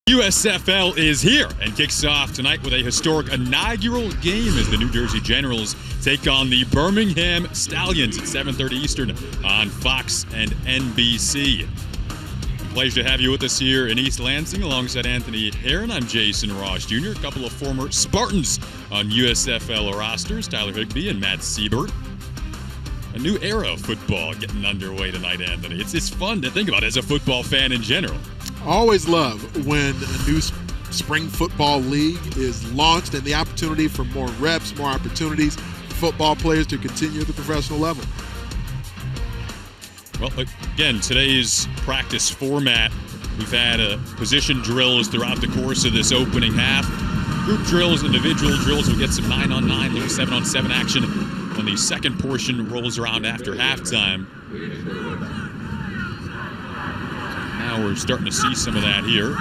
USFL is here and kicks off tonight with a historic inaugural game as the New Jersey Generals take on the Birmingham Stallions at 7:30 Eastern on Fox and NBC. Pleasure to have you with us here in East Lansing alongside Anthony Aaron. I'm Jason Ross Jr. A couple of former Spartans on USFL rosters, Tyler Higbee and Matt Siebert. A new era of football getting underway tonight, Anthony. It's fun to think about as a football fan in general. Always love when a new spring football league is launched and the opportunity for more reps, more opportunities for football players to continue at the professional level. Well, again, today's practice format, we've had position drills throughout the course of this opening half. Group drills, individual drills, we'll get some 9-on-9, little 7-on-7 action when the second portion rolls around after halftime. Now we're starting to see some of that here.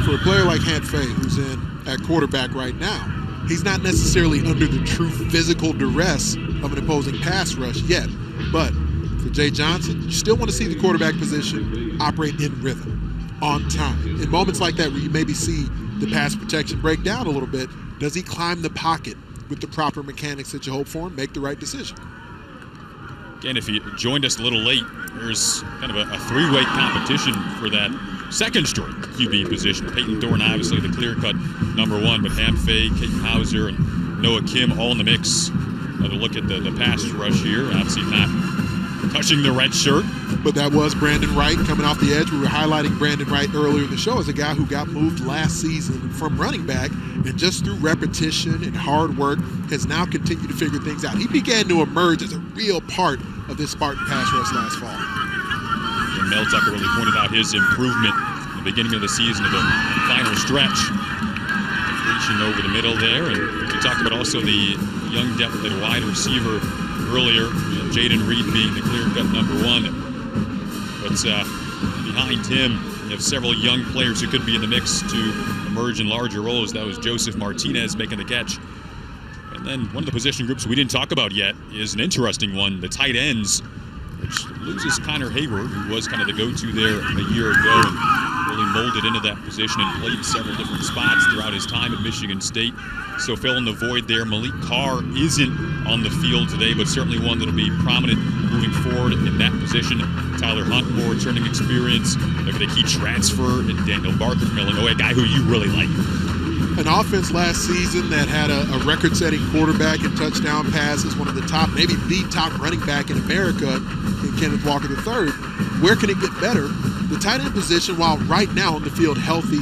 For a player like Hant Fay, who's in at quarterback right now, he's not necessarily under the true physical duress of an opposing pass rush yet. But for Jay Johnson, you still want to see the quarterback position operate in rhythm, on time. In moments like that where you maybe see the pass protection break down a little bit, does he climb the pocket with the proper mechanics that you hope for and make the right decision? Again, if you joined us a little late, there's kind of a three-way competition for that second-string QB position. Peyton Thorne, obviously the clear-cut number one, but Hant Fay, Caden Hauser, and Noah Kim all in the mix. Another look at the pass rush here. Obviously not touching the red shirt. But that was Brandon Wright coming off the edge. We were highlighting Brandon Wright earlier in the show as a guy who got moved last season from running back and just through repetition and hard work has now continued to figure things out. He began to emerge as a real part of this Spartan pass rush last fall. And Mel Zucker really pointed out his improvement at the beginning of the season to the final stretch. Reaching over the middle there. And we talked about also the young depth at wide receiver earlier. Jayden Reed being the clear-cut number one. But behind him, you have several young players who could be in the mix to emerge in larger roles. That was Joseph Martinez making the catch. And then one of the position groups we didn't talk about yet is an interesting one, the tight ends, which loses Connor Hayward, who was kind of the go-to there a year ago and really molded into that position and played several different spots throughout his time at Michigan State. So filling the void there. Malik Carr isn't on the field today, but certainly one that'll be prominent moving forward in that position. Tyler Hunt, more returning experience. Look at a key transfer in Daniel Barker from Illinois, a guy who you really like. An offense last season that had a record-setting quarterback in touchdown passes, one of the top, maybe the top running back in America in Kenneth Walker III. Where can it get better? The tight end position, while right now on the field healthy,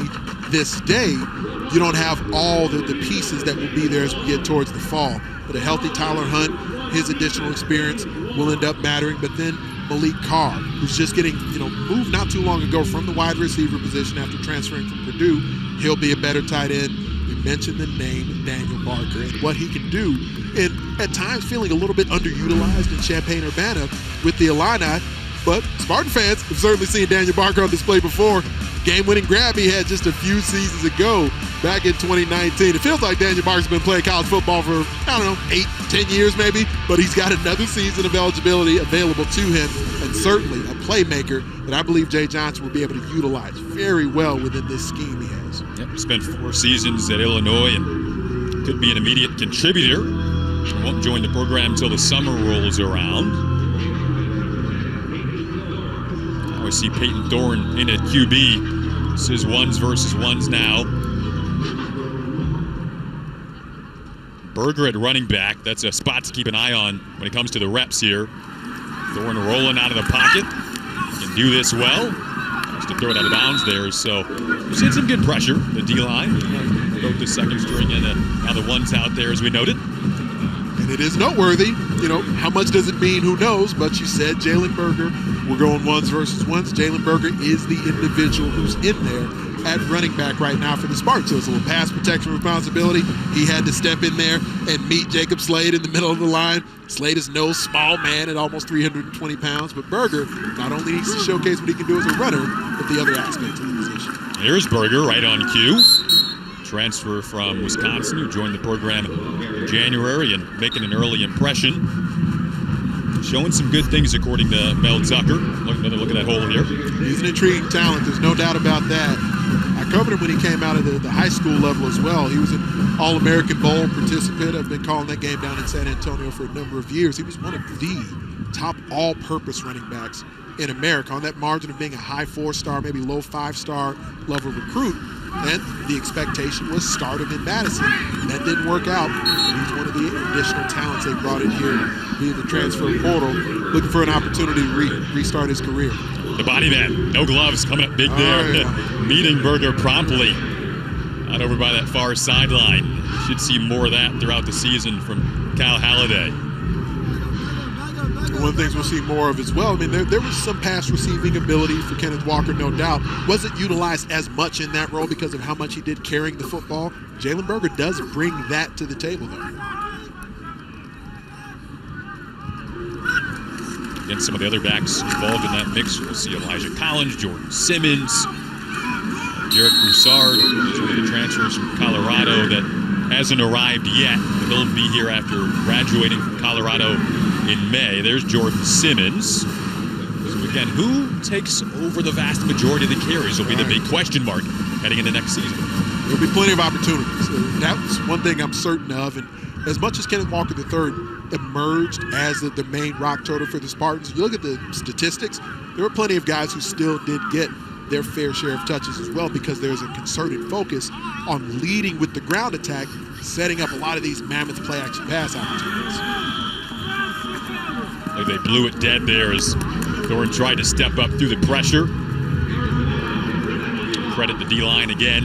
this day, you don't have all the pieces that will be there as we get towards the fall. But a healthy Tyler Hunt, his additional experience will end up mattering. But then Malik Carr, who's just getting moved not too long ago from the wide receiver position after transferring from Purdue, he'll be a better tight end. We mentioned the name Daniel Barker and what he can do, and at times feeling a little bit underutilized in Champaign-Urbana with the Illini. But Spartan fans have certainly seen Daniel Barker on display before. Game-winning grab he had just a few seasons ago back in 2019. It feels like Daniel Barker's been playing college football for, 8-10 years maybe, but he's got another season of eligibility available to him, and certainly a playmaker that I believe Jay Johnson will be able to utilize very well within this scheme he has. Yep, spent 4 seasons at Illinois and could be an immediate contributor. Won't join the program until the summer rolls around. I see Peyton Thorne in at QB. This is ones versus ones now. Berger at running back. That's a spot to keep an eye on when it comes to the reps here. Thorne rolling out of the pocket. Can do this well. Just to throw it out of bounds there. So we've seen some good pressure. The D-line. Both the second string and now the ones out there as we noted. And it is noteworthy, how much does it mean? Who knows? But you said Jalen Berger. We're going ones versus ones. Jalen Berger is the individual who's in there at running back right now for the Spartans. So it's a little pass protection responsibility. He had to step in there and meet Jacob Slade in the middle of the line. Slade is no small man at almost 320 pounds, but Berger not only needs to showcase what he can do as a runner, but the other aspects of the position. Here's Berger right on cue. Transfer from Wisconsin, who joined the program in January and making an early impression. Showing some good things according to Mel Zucker. Another look at that hole here. He's an intriguing talent, there's no doubt about that. I covered him when he came out of the high school level as well. He was an All-American Bowl participant. I've been calling that game down in San Antonio for a number of years. He was one of the top all-purpose running backs in America, on that margin of being a high 4-star, maybe low 5-star level recruit. And the expectation was start him in Madison. That didn't work out. He's one of the additional talents they brought in here via the transfer portal, looking for an opportunity to restart his career. The body man, no gloves, coming up big there. Yeah. Meeting Berger promptly out over by that far sideline. Should see more of that throughout the season from Kyle Halliday. One of the things we'll see more of as well, there was some pass receiving ability for Kenneth Walker, no doubt. Wasn't utilized as much in that role because of how much he did carrying the football. Jalen Berger does bring that to the table, though. Against some of the other backs involved in that mix, we'll see Elijah Collins, Jordan Simmons, Garrett Broussard, one of the transfers from Colorado that hasn't arrived yet. He'll be here after graduating from Colorado in May. There's Jordan Simmons. So again, who takes over the vast majority of the carries will be the big question mark heading into next season. There'll be plenty of opportunities. That's one thing I'm certain of. And as much as Kenneth Walker III emerged as the main rock turtle for the Spartans, you look at the statistics, there were plenty of guys who still did get their fair share of touches as well, because there's a concerted focus on leading with the ground attack, setting up a lot of these mammoth play action pass opportunities. Like they blew it dead there as Thorne tried to step up through the pressure. Credit the D-line again.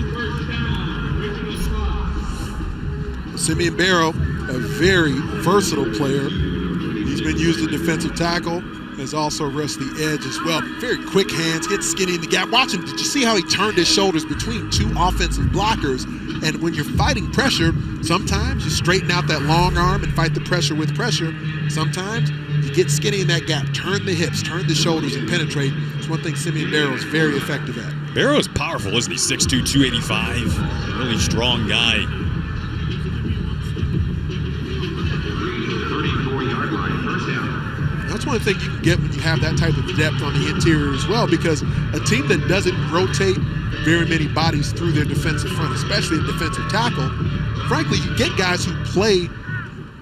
Simeon Barrow, a very versatile player. He's been used at defensive tackle, has also rushed the edge as well. Very quick hands, gets skinny in the gap. Watch him, did you see how he turned his shoulders between two offensive blockers? And when you're fighting pressure, sometimes you straighten out that long arm and fight the pressure with pressure. Sometimes you get skinny in that gap, turn the hips, turn the shoulders, and penetrate. It's one thing Simeon Barrow is very effective at. Barrow's powerful, isn't he? 6'2", 285. Really strong guy. That's one of the things you can get when you have that type of depth on the interior as well, because a team that doesn't rotate very many bodies through their defensive front, especially in defensive tackle, frankly, you get guys who play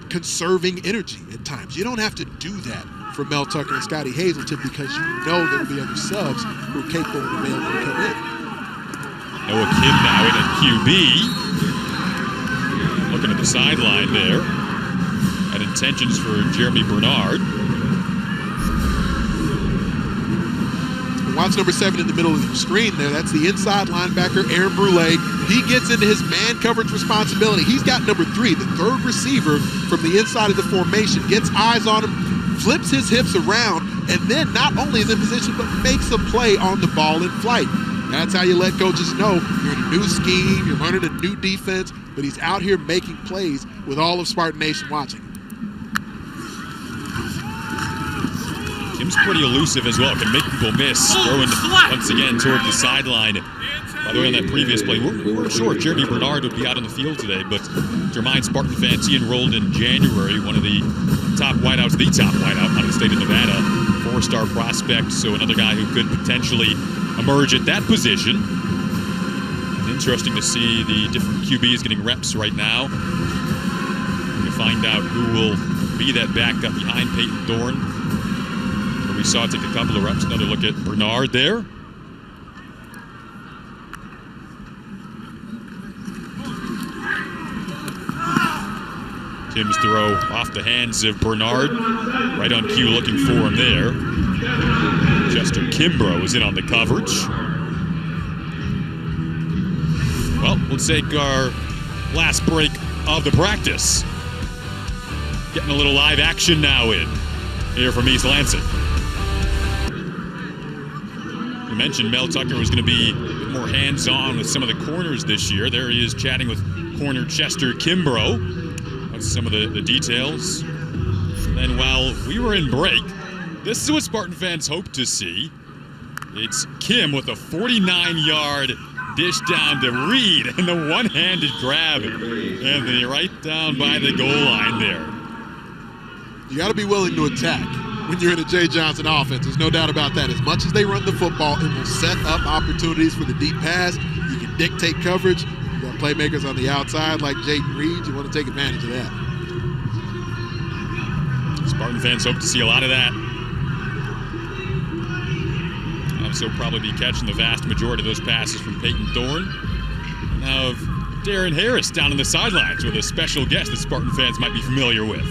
conserving energy at times. You don't have to do that for Mel Zucker and Scotty Hazelton, because you know there will be other subs who are capable and available to come in. Noah Kim now in at QB. Looking at the sideline there. Had intentions for Jeremy Bernard. Watch number 7 in the middle of your screen there. That's the inside linebacker, Aaron Brule. He gets into his man coverage responsibility. He's got number 3, the third receiver from the inside of the formation, gets eyes on him, flips his hips around, and then not only is in position, but makes a play on the ball in flight. That's how you let coaches know you're in a new scheme, you're running a new defense, but he's out here making plays with all of Spartan Nation watching. Kim's pretty elusive as well, can make people miss, throwing once again toward the sideline. By the way, on that previous play, we weren't sure if Jeremy Bernard would be out on the field today, but to remind Spartan fans, he enrolled in January, one of the top wideouts, the top wideout out of the state of Nevada, 4-star prospect, so another guy who could potentially emerge at that position. Interesting to see the different QBs getting reps right now. To find out who will be that backup behind Peyton Thorne. We saw it take a couple of reps. Another look at Bernard there. Kim's throw off the hands of Bernard. Right on cue, looking for him there. Chester Kimbrough is in on the coverage. Well, we'll take our last break of the practice. Getting a little live action now in here from East Lansing. You mentioned Mel Zucker was going to be a bit more hands-on with some of the corners this year. There he is chatting with corner Chester Kimbrough. That's some of the details. And then while we were in break, this is what Spartan fans hope to see. It's Kim with a 49-yard dish down to Reed and the one-handed grab. Anthony right down by the goal line there. You got to be willing to attack when you're in a Jay Johnson offense. There's no doubt about that. As much as they run the football, it will set up opportunities for the deep pass. You can dictate coverage. You got playmakers on the outside like Jayden Reed. You want to take advantage of that. Spartan fans hope to see a lot of that. So probably be catching the vast majority of those passes from Peyton Thorne. Now of Darren Harris down on the sidelines with a special guest that Spartan fans might be familiar with.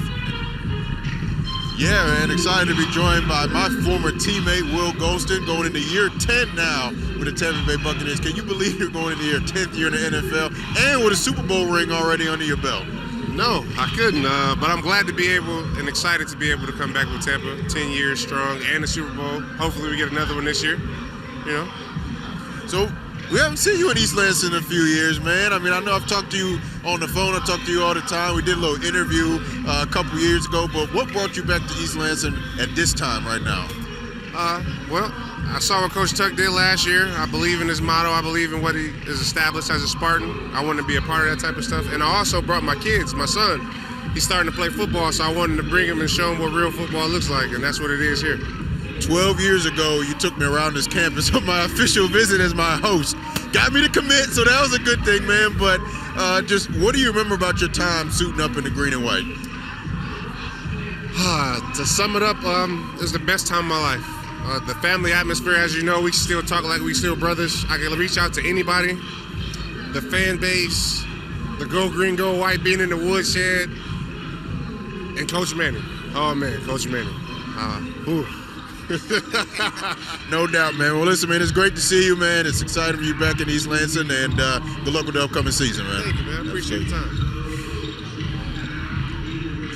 Yeah, man, excited to be joined by my former teammate, Will Golston, going into year 10 now with the Tampa Bay Buccaneers. Can you believe you're going into your 10th year in the NFL and with a Super Bowl ring already under your belt? No, I couldn't, but I'm glad to be able and excited to be able to come back with Tampa, 10 years strong, and the Super Bowl. Hopefully we get another one this year, you know. So we haven't seen you in East Lansing in a few years, man. I mean, I know I've talked to you on the phone. I talk to you all the time. We did a little interview a couple years ago, but what brought you back to East Lansing at this time right now? Well, I saw what Coach Tuck did last year. I believe in his motto. I believe in what he is established as a Spartan. I wanted to be a part of that type of stuff. And I also brought my kids, my son. He's starting to play football, so I wanted to bring him and show him what real football looks like, and that's what it is here. 12 years ago, you took me around this campus on my official visit as my host. Got me to commit, so that was a good thing, man. But just what do you remember about your time suiting up in the green and white? To sum it up, it was the best time of my life. The family atmosphere, as you know, we still talk like we still brothers. I can reach out to anybody. The fan base, the go green, go white, being in the woodshed, and Coach Manning. Oh man, Coach Manning. No doubt, man. Well, listen, man, it's great to see you, man. It's exciting for you back in East Lansing, and good luck with the upcoming season, man. Thank you, man. Appreciate your time.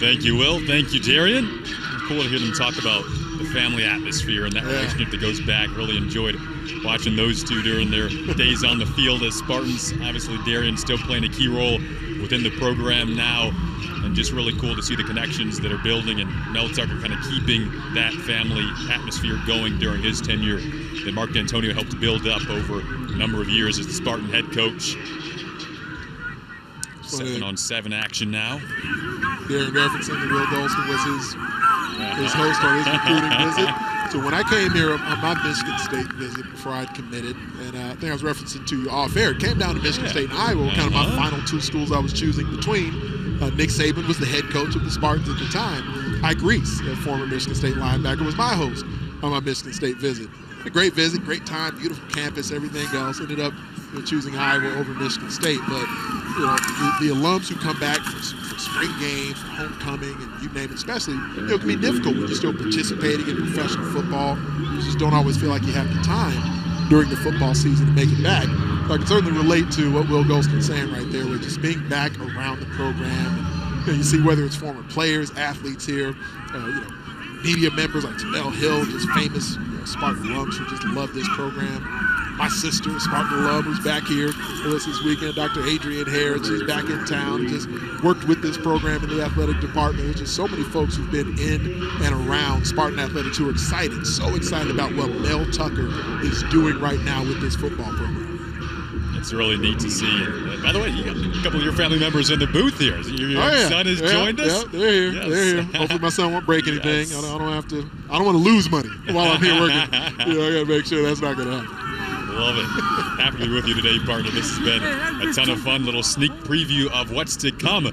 Thank you, Will. Thank you, Darian. It's cool to hear them talk about the family atmosphere and that relationship that goes back. Really enjoyed watching those two during their days on the field as Spartans. Obviously, Darian still playing a key role within the program now, and just really cool to see the connections that are building and Mel Zucker kind of keeping that family atmosphere going during his tenure that Mark D'Antonio helped build up over a number of years as the Spartan head coach. 7-on-7 action now. Darren referencing the Will Golston was his host on his recruiting visit. So when I came here on my Michigan State visit before I'd committed, and I think I was referencing to you off air, it came down to Michigan State and Iowa, kind of my final two schools I was choosing between. Nick Saban was the head coach of the Spartans at the time. Ike Reese, a former Michigan State linebacker, was my host on my Michigan State visit. A great visit, great time, beautiful campus, everything else. Ended up choosing Iowa over Michigan State. But, the alums who come back for spring games, for homecoming, and you name it, especially, it can be difficult when you're still participating in professional football. You just don't always feel like you have the time during the football season to make it back. So I can certainly relate to what Will Golston's saying right there, with just being back around the program. And, you see whether it's former players, athletes here, media members like Mel Hill, just famous Spartan alums who just love this program. My sister, Spartan alum, who's back here with us this weekend, Dr. Adrienne Harris, she's back in town and just worked with this program in the athletic department. There's just so many folks who've been in and around Spartan athletics who are excited, so excited about what Mel Zucker is doing right now with this football program. It's really neat to see. And by the way, you got a couple of your family members in the booth here. Your son has joined us. Yeah, they're here. Yes. They're here. Hopefully my son won't break anything. Yes. I don't want to lose money while I'm here working. I got to make sure that's not going to happen. Love it. Happy to be with you today, partner. This has been a ton of fun. Little sneak preview of what's to come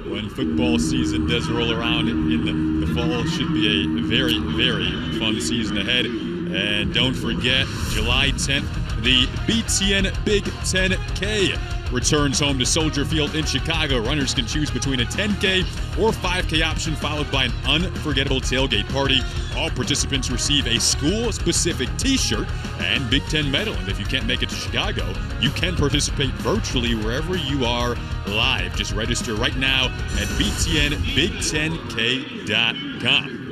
when football season does roll around in the fall. Should be a very, very fun season ahead. And don't forget, July 10th, the BTN Big 10K returns home to Soldier Field in Chicago. Runners can choose between a 10K or 5K option, followed by an unforgettable tailgate party. All participants receive a school-specific T-shirt and Big Ten medal. And if you can't make it to Chicago, you can participate virtually wherever you are live. Just register right now at btnbig10k.com.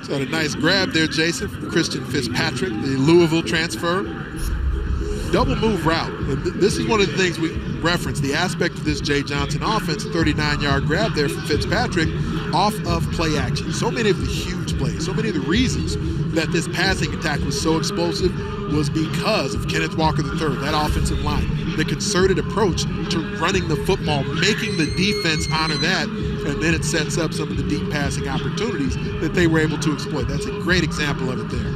Had a nice grab there, Jason, from Christian Fitzpatrick, the Louisville transfer. Double move route. And this is one of the things we referenced, the aspect of this Jay Johnson offense, 39-yard grab there from Fitzpatrick off of play action. So many of the huge plays, so many of the reasons that this passing attack was so explosive was because of Kenneth Walker III, that offensive line, the concerted approach to running the football, making the defense honor that, and then it sets up some of the deep passing opportunities that they were able to exploit. That's a great example of it there.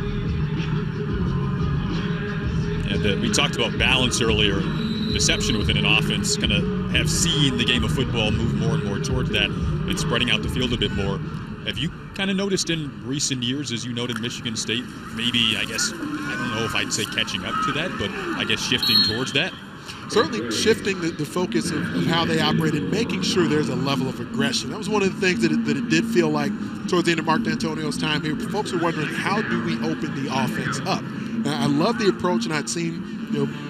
And we talked about balance earlier. Deception within an offense, kind of have seen the game of football move more and more towards that and spreading out the field a bit more. Have you kind of noticed in recent years, as you noted, Michigan State, maybe, I don't know if I'd say catching up to that, but I guess shifting towards that? Certainly shifting the focus of how they operate and making sure there's a level of aggression. That was one of the things that it did feel like towards the end of Mark D'Antonio's time here. Folks are wondering, how do we open the offense up? Now, I love the approach, and I'd seen,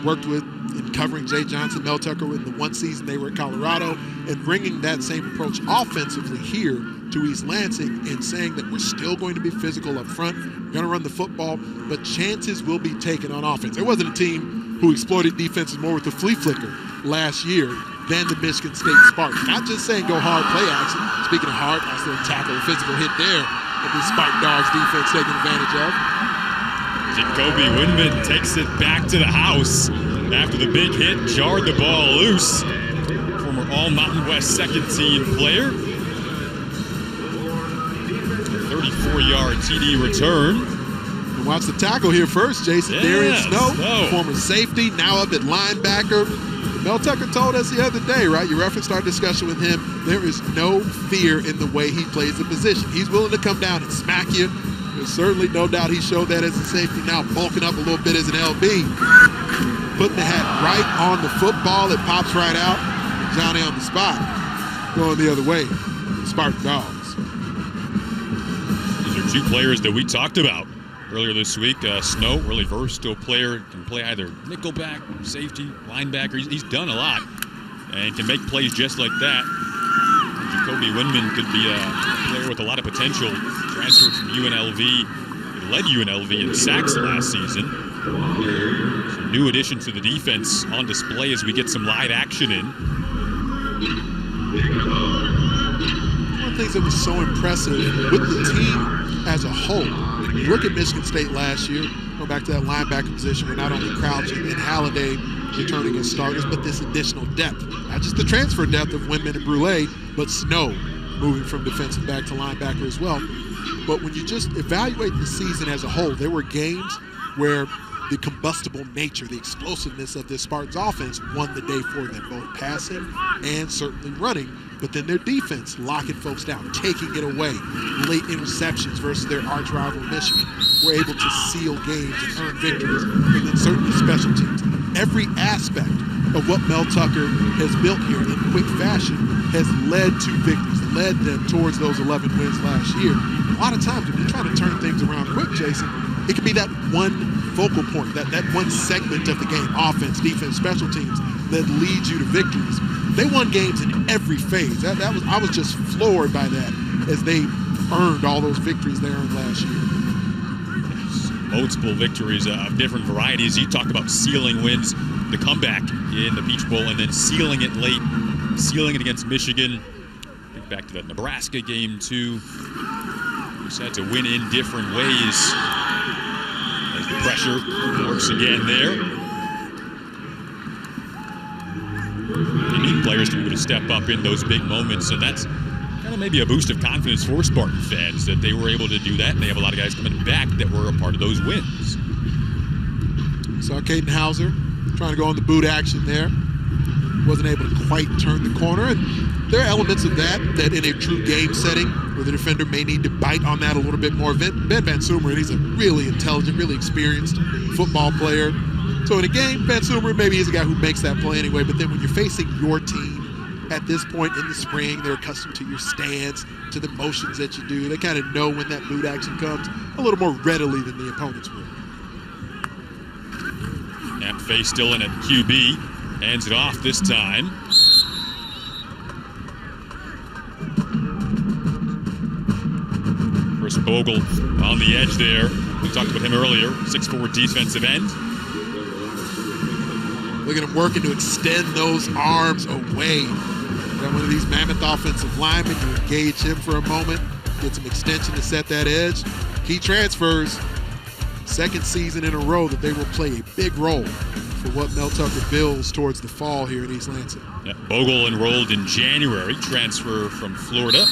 worked with in covering Jay Johnson, Mel Zucker in the one season they were at Colorado, and bringing that same approach offensively here to East Lansing and saying that we're still going to be physical up front, we're going to run the football, but chances will be taken on offense. There wasn't a team who exploited defenses more with the flea flicker last year than the Michigan State Spartans. Not just saying go hard play action. Speaking of hard, nice little tackle, physical hit there that the Spartan Dogs defense taking advantage of. Jacoby Windman takes it back to the house after the big hit jarred the ball loose. Former All-Mountain West second team player. 34-yard TD return. And watch the tackle here first, Jason. Darius Snow, former safety, now up at linebacker. Mel Zucker told us the other day, right? You referenced our discussion with him. There is no fear in the way he plays the position. He's willing to come down and smack you. There's certainly no doubt he showed that as a safety, now bulking up a little bit as an LB. Putting the hat right on the football. It pops right out. Johnny on the spot. Going the other way. Spartan Dogs. These are two players that we talked about earlier this week. Snow, really versatile player, can play either nickelback, safety, linebacker. He's done a lot and can make plays just like that. Jacoby Windman could be a player with a lot of potential. Transferred from UNLV. He led UNLV in sacks last season. Some new addition to the defense on display as we get some live action in. One of the things that was so impressive with the team as a whole, you look at Michigan State last year, go back to that linebacker position where not only Crouch and Halliday returning as starters, but this additional depth. Not just the transfer depth of Windman and Brule, but Snow moving from defensive back to linebacker as well. But when you just evaluate the season as a whole, there were games where the combustible nature, the explosiveness of this Spartans offense won the day for them, both passing and certainly running. but then their defense locking folks down, taking it away. Late interceptions versus their arch rival Michigan were able to seal games and earn victories, and then certainly special teams. Every aspect of what Mel Tucker has built here in quick fashion has led to victories, led them towards those 11 wins last year. A lot of times when you're trying to turn things around quick, Jason, it can be that one focal point, that one segment of the game, offense, defense, special teams, that leads you to victories. They won games in every phase. I was just floored by that as they earned all those victories they earned last year. Multiple victories of different varieties. You talked about sealing wins, the comeback in the Peach Bowl, and then sealing it late, sealing it against Michigan. Think back to that Nebraska game, too. Just had to win in different ways as the pressure works again there. They need players to be able to step up in those big moments, and that's kind of maybe a boost of confidence for Spartan fans that they were able to do that, and they have a lot of guys coming back that were a part of those wins. Saw Caden Hauser trying to go on the boot action there. Wasn't able to quite turn the corner, and there are elements of that in a true game setting where the defender may need to bite on that a little bit more. Ben Van Sumeren, he's a really intelligent, really experienced football player. So in a game, Van Sumeren maybe he's a guy who makes that play anyway, but then when you're facing your team at this point in the spring, they're accustomed to your stance, to the motions that you do. They kind of know when that boot action comes a little more readily than the opponents will. Snap face still in at QB. Hands it off this time. Chris Bogle on the edge there. We talked about him earlier. 6'4" defensive end. Look at him working to extend those arms away. Got one of these mammoth offensive linemen. You engage him for a moment, get some extension to set that edge. Key transfers. Second season in a row that they will play a big role for what Mel Tucker builds towards the fall here in East Lansing. Yeah, Bogle enrolled in January, transfer from Florida.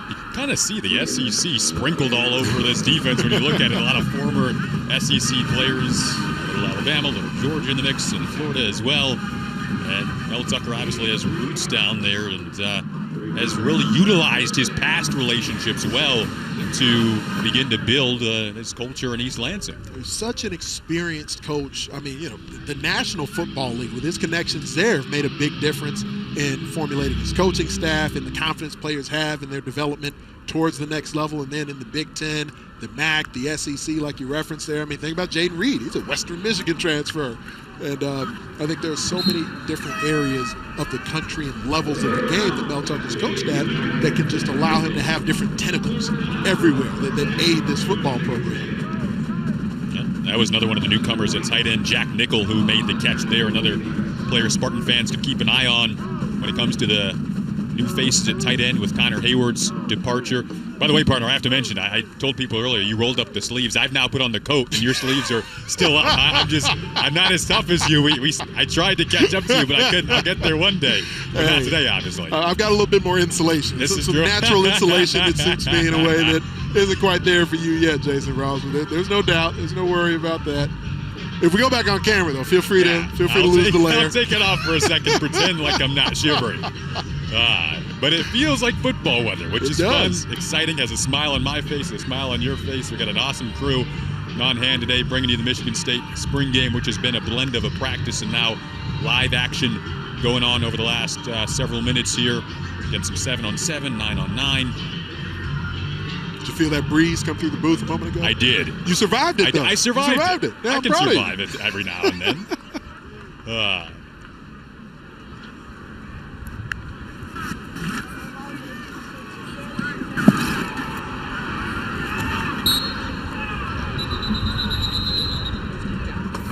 You can kind of see the SEC sprinkled all over this defense when you look at it. A lot of former SEC players, a little Alabama, a little Georgia in the mix, and Florida as well. And Mel Tucker obviously has roots down there and has really utilized his past relationships well to begin to build his culture in East Lansing. He's such an experienced coach. I mean, the National Football League, with his connections there, have made a big difference in formulating his coaching staff and the confidence players have in their development towards the next level. And then in the Big Ten, the MAC, the SEC, like you referenced there. I mean, think about Jayden Reed. He's a Western Michigan transfer. And I think there's so many different areas of the country and levels of the game that Mel Tucker's coached at that can just allow him to have different tentacles everywhere that aid this football program. Yeah, that was another one of the newcomers at tight end, Jack Nickel, who made the catch there. Another player Spartan fans could keep an eye on when it comes to the new faces at tight end with Connor Hayward's departure. By the way, partner, I have to mention, I told people earlier, you rolled up the sleeves. I've now put on the coat, and your sleeves are still up. I'm not as tough as you. I tried to catch up to you, but I couldn't. I'll get there one day. But not today, obviously. I've got a little bit more insulation. Some natural insulation that suits me in a way that isn't quite there for you yet, Jason Ross. There's no doubt. There's no worry about that. If we go back on camera, though, feel free to lose the layer. I'll take it off for a second, pretend like I'm not shivering. But it feels like football weather, which is fun, exciting, has a smile on my face, a smile on your face. We've got an awesome crew on hand today, bringing you the Michigan State spring game, which has been a blend of a practice and now live action going on over the last several minutes here. Getting some 7-on-7, 9-on-9. Did you feel that breeze come through the booth a moment ago? I did. You survived it, though. I survived it. Yeah, I can survive it every now and then.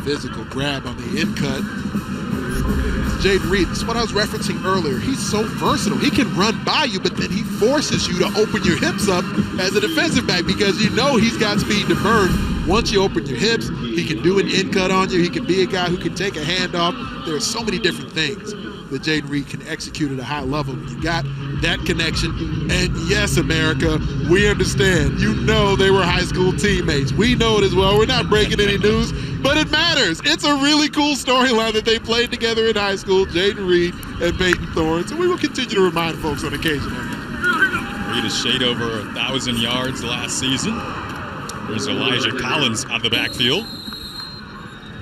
Physical grab on the in cut. Jayden Reed, this is what I was referencing earlier. He's so versatile. He can run by you, but then he forces you to open your hips up as a defensive back because you know he's got speed to burn. Once you open your hips, he can do an in cut on you. He can be a guy who can take a handoff. There are so many different things that Jayden Reed can execute at a high level. You got that connection. And yes, America, we understand. You know they were high school teammates. We know it as well. We're not breaking any news. but it matters. It's a really cool storyline that they played together in high school, Jaden Reed and Peyton Thorne. So we will continue to remind folks on occasion of that. Reed has shade over 1,000 yards last season. There's Elijah Collins on the backfield.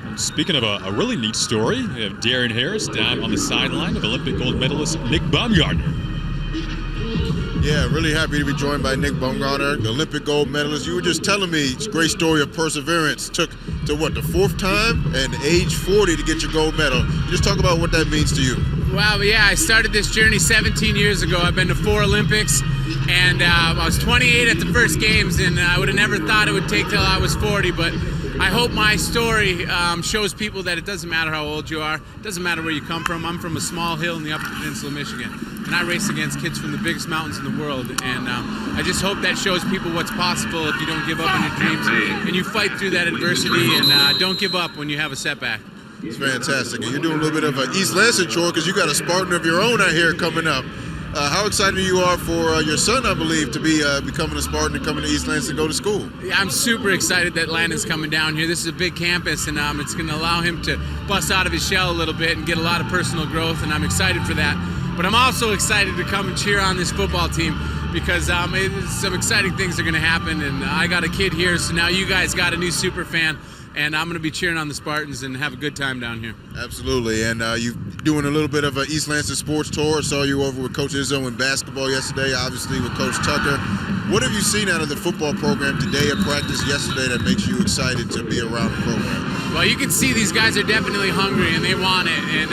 And speaking of a really neat story, we have Darren Harris down on the sideline with Olympic gold medalist Nick Baumgartner. Yeah, really happy to be joined by Nick Baumgartner, the Olympic gold medalist. You were just telling me it's a great story of perseverance. Took to what, the 4th time and age 40 to get your gold medal. You just talk about what that means to you. Wow, yeah, I started this journey 17 years ago. I've been to 4 Olympics, and I was 28 at the first games, and I would have never thought it would take till I was 40, but I hope my story shows people that it doesn't matter how old you are. It doesn't matter where you come from. I'm from a small hill in the Upper Peninsula of Michigan, and I race against kids from the biggest mountains in the world, and I just hope that shows people what's possible if you don't give up on your dreams and you fight through that adversity and don't give up when you have a setback. It's fantastic. And you're doing a little bit of an East Lansing chore because you got a Spartan of your own out here coming up. How excited you are for your son, I believe, to be becoming a Spartan and coming to East Lansing to go to school? Yeah, I'm super excited that Landon's coming down here. This is a big campus, and it's going to allow him to bust out of his shell a little bit and get a lot of personal growth, and I'm excited for that. But I'm also excited to come and cheer on this football team because some exciting things are going to happen, and I got a kid here, so now you guys got a new super fan. And I'm going to be cheering on the Spartans and have a good time down here. Absolutely. And you're doing a little bit of an East Lansing sports tour. I saw you over with Coach Izzo in basketball yesterday, obviously with Coach Tucker. What have you seen out of the football program today at practice yesterday that makes you excited to be around the program? Well, you can see these guys are definitely hungry and they want it. And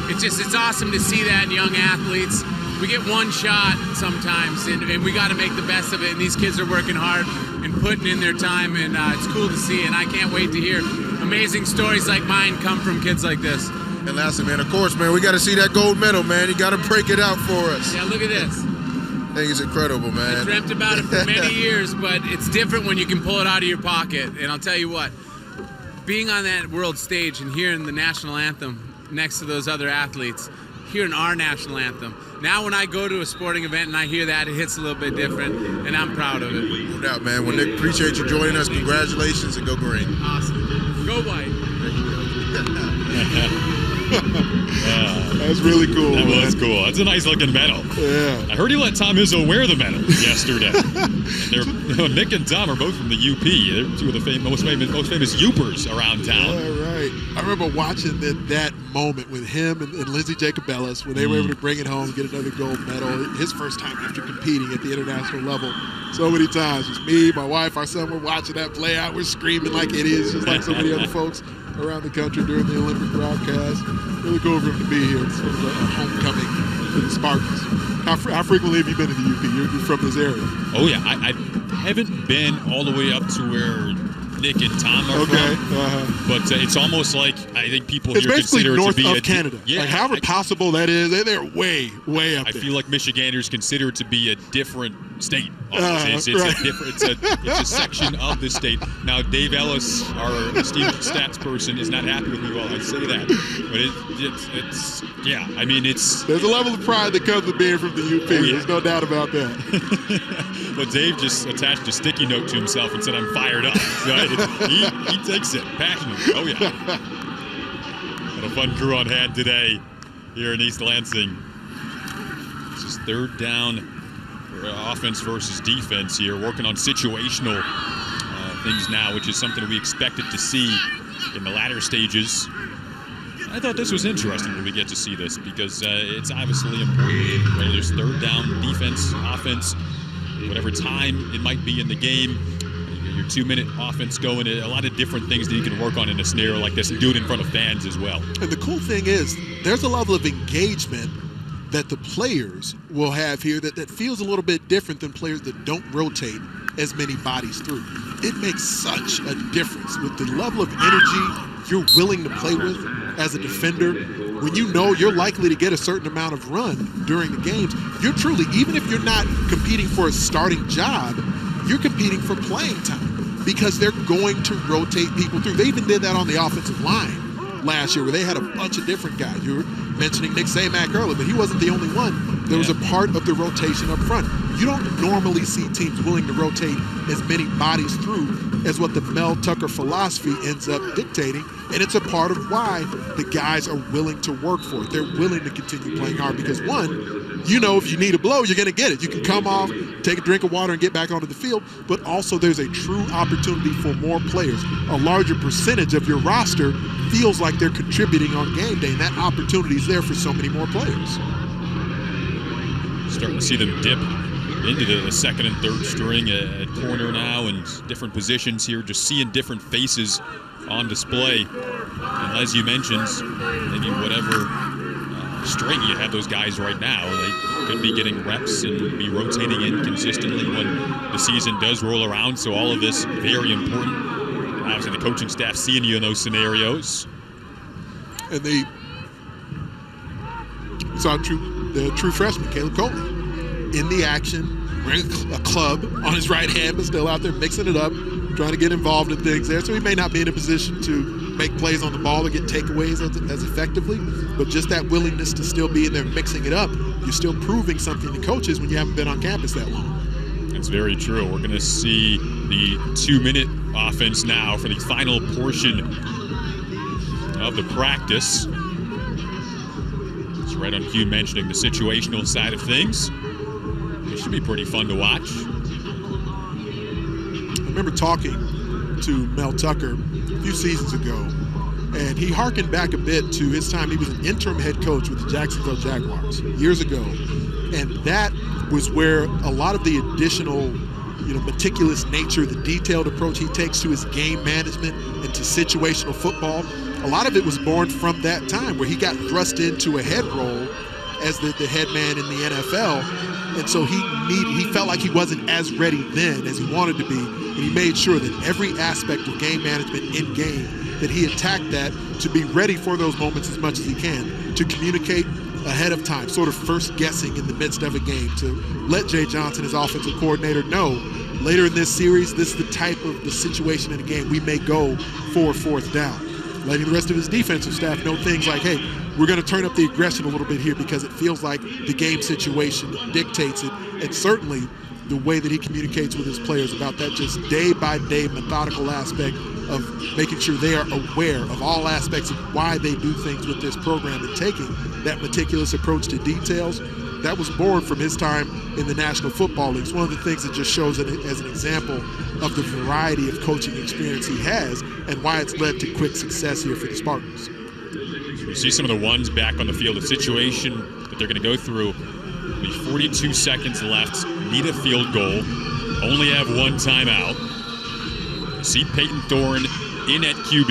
it's awesome to see that in young athletes. We get one shot sometimes, and we got to make the best of it. And these kids are working hard and putting in their time, and it's cool to see. And I can't wait to hear amazing stories like mine come from kids like this. And lastly, man, of course, man, we got to see that gold medal, man. You got to break it out for us. Yeah, look at this. I think it's incredible, man. I dreamt about it for many years, but it's different when you can pull it out of your pocket. And I'll tell you what, being on that world stage and hearing the national anthem next to those other athletes, hearing our national anthem. Now when I go to a sporting event and I hear that, it hits a little bit different, and I'm proud of it. No doubt, man. Well, Nick, appreciate you joining us. Congratulations, and go green. Awesome. Go White. That's really cool. That was cool. That's a nice looking medal. Yeah. I heard he let Tom Izzo wear the medal yesterday. And Nick and Tom are both from the UP. They're two of the most famous Upers around town. Yeah, right. I remember watching that moment with him and Lindsey Jacobellis when they were able to bring it home and get another gold medal. His first time after competing at the international level. So many times. Just me, my wife, our son, we're watching that play out. We're screaming like idiots, just like so many other folks around the country during the Olympic broadcast. Really cool for him to be here. It's sort of a homecoming for the Spartans. How frequently have you been to the UP? You're from this area. Oh, yeah. I haven't been all the way up to where Nick and Tom are from. But it's almost like I think people it's here consider north it to be of Canada. Yeah, like however possible that is, they're way up there. I feel like Michiganders consider it to be a different state. It's a section of the state. Now, Dave Ellis, our esteemed stats person, is not happy with me while I say that. But there's a level of pride that comes with being from the UP. Oh, yeah. There's no doubt about that. But Dave just attached a sticky note to himself and said, "I'm fired up." So he takes it passionately. Oh yeah. What a fun crew on hand today here in East Lansing. This is third down. Offense versus defense here, working on situational things now, which is something we expected to see in the latter stages. I thought this was interesting when we get to see this because it's obviously important. Whether there's third down, defense, offense, whatever time it might be in the game, your 2-minute offense going, a lot of different things that you can work on in a scenario like this and do it in front of fans as well. And the cool thing is there's a level of engagement that the players will have here that feels a little bit different than players that don't rotate as many bodies through. It makes such a difference with the level of energy you're willing to play with as a defender. When you know you're likely to get a certain amount of run during the games, you're truly, even if you're not competing for a starting job, you're competing for playing time because they're going to rotate people through. They even did that on the offensive line last year where they had a bunch of different guys. You were mentioning Nick Samac earlier, but he wasn't the only one There was a part of the rotation up front. You don't normally see teams willing to rotate as many bodies through as what the Mel Zucker philosophy ends up dictating, and it's a part of why the guys are willing to work for it. They're willing to continue playing hard because, one, you know if you need a blow, you're going to get it. You can come off, take a drink of water, and get back onto the field, but also there's a true opportunity for more players. A larger percentage of your roster feels like they're contributing on game day, and that opportunity is there for so many more players. Starting to see them dip into the second and third string at corner now and different positions here, just seeing different faces on display. And as you mentioned, maybe whatever string you have those guys right now, they could be getting reps and be rotating in consistently when the season does roll around. So all of this very important. And obviously the coaching staff seeing you in those scenarios. And they saw the true freshman, Keon Coleman, in the action, wearing a club on his right hand, but still out there mixing it up, trying to get involved in things there. So he may not be in a position to make plays on the ball or get takeaways as effectively, but just that willingness to still be in there mixing it up, you're still proving something to coaches when you haven't been on campus that long. That's very true. We're going to see the 2-minute offense now for the final portion of the practice. It's right on cue mentioning the situational side of things. It should be pretty fun to watch. I remember talking to Mel Zucker a few seasons ago, and he harkened back a bit to his time. He was an interim head coach with the Jacksonville Jaguars years ago, and that was where a lot of the additional, meticulous nature, the detailed approach he takes to his game management and to situational football, a lot of it was born from that time where he got thrust into a head role as the head man in the NFL. And so he felt like he wasn't as ready then as he wanted to be. And he made sure that every aspect of game management in game, that he attacked that to be ready for those moments as much as he can, to communicate ahead of time, sort of first guessing in the midst of a game, to let Jay Johnson, his offensive coordinator, know later in this series, this is the type of the situation in a game we may go for fourth down. Letting the rest of his defensive staff know things like, hey, we're going to turn up the aggression a little bit here because it feels like the game situation dictates it. And certainly the way that he communicates with his players about that just day-by-day methodical aspect of making sure they are aware of all aspects of why they do things with this program and taking that meticulous approach to details, that was born from his time in the National Football League. It's one of the things that just shows it as an example of the variety of coaching experience he has and why it's led to quick success here for the Spartans. You see some of the ones back on the field. The situation that they're going to go through, be 42 seconds left, need a field goal, only have one timeout. You see Peyton Thorne in at QB.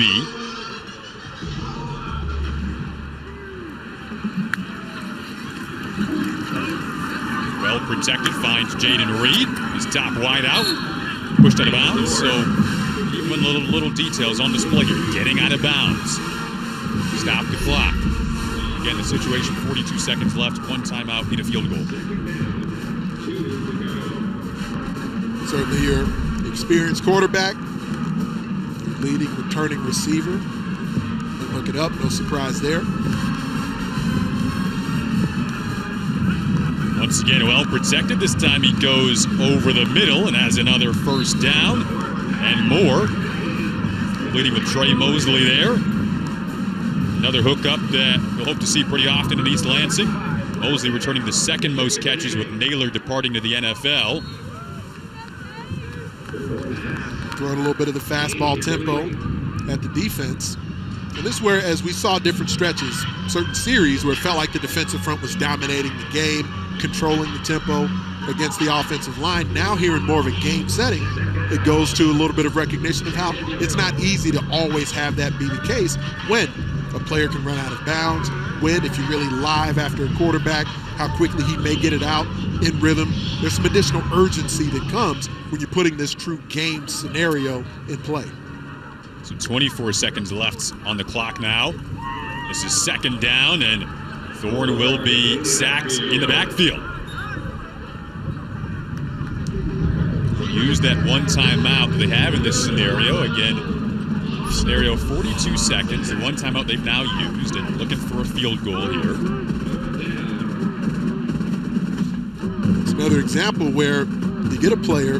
Well protected, finds Jayden Reed, his top wide out, pushed out of bounds. So even little details on display here, getting out of bounds. Stop the clock. Again, the situation, 42 seconds left, one timeout, need a field goal. Certainly your experienced quarterback, your leading returning receiver. And look it up, no surprise there. Once again, well protected. This time he goes over the middle and has another first down and more. Leading with Trey Mosley there. Another hookup that we'll hope to see pretty often in East Lansing. Mosley returning the second most catches with Naylor departing to the NFL. Throwing a little bit of the fastball tempo at the defense. And this is where, as we saw different stretches, certain series where it felt like the defensive front was dominating the game, controlling the tempo against the offensive line. Now here in more of a game setting, it goes to a little bit of recognition of how it's not easy to always have that be the case when a player can run out of bounds, when if you're really live after a quarterback, how quickly he may get it out in rhythm. There's some additional urgency that comes when you're putting this true game scenario in play. So 24 seconds left on the clock now. This is second down, and Thorne will be sacked in the backfield. Use that one timeout that they have in this scenario. Again, scenario 42 seconds, the one timeout they've now used, and looking for a field goal here. another example where you get a player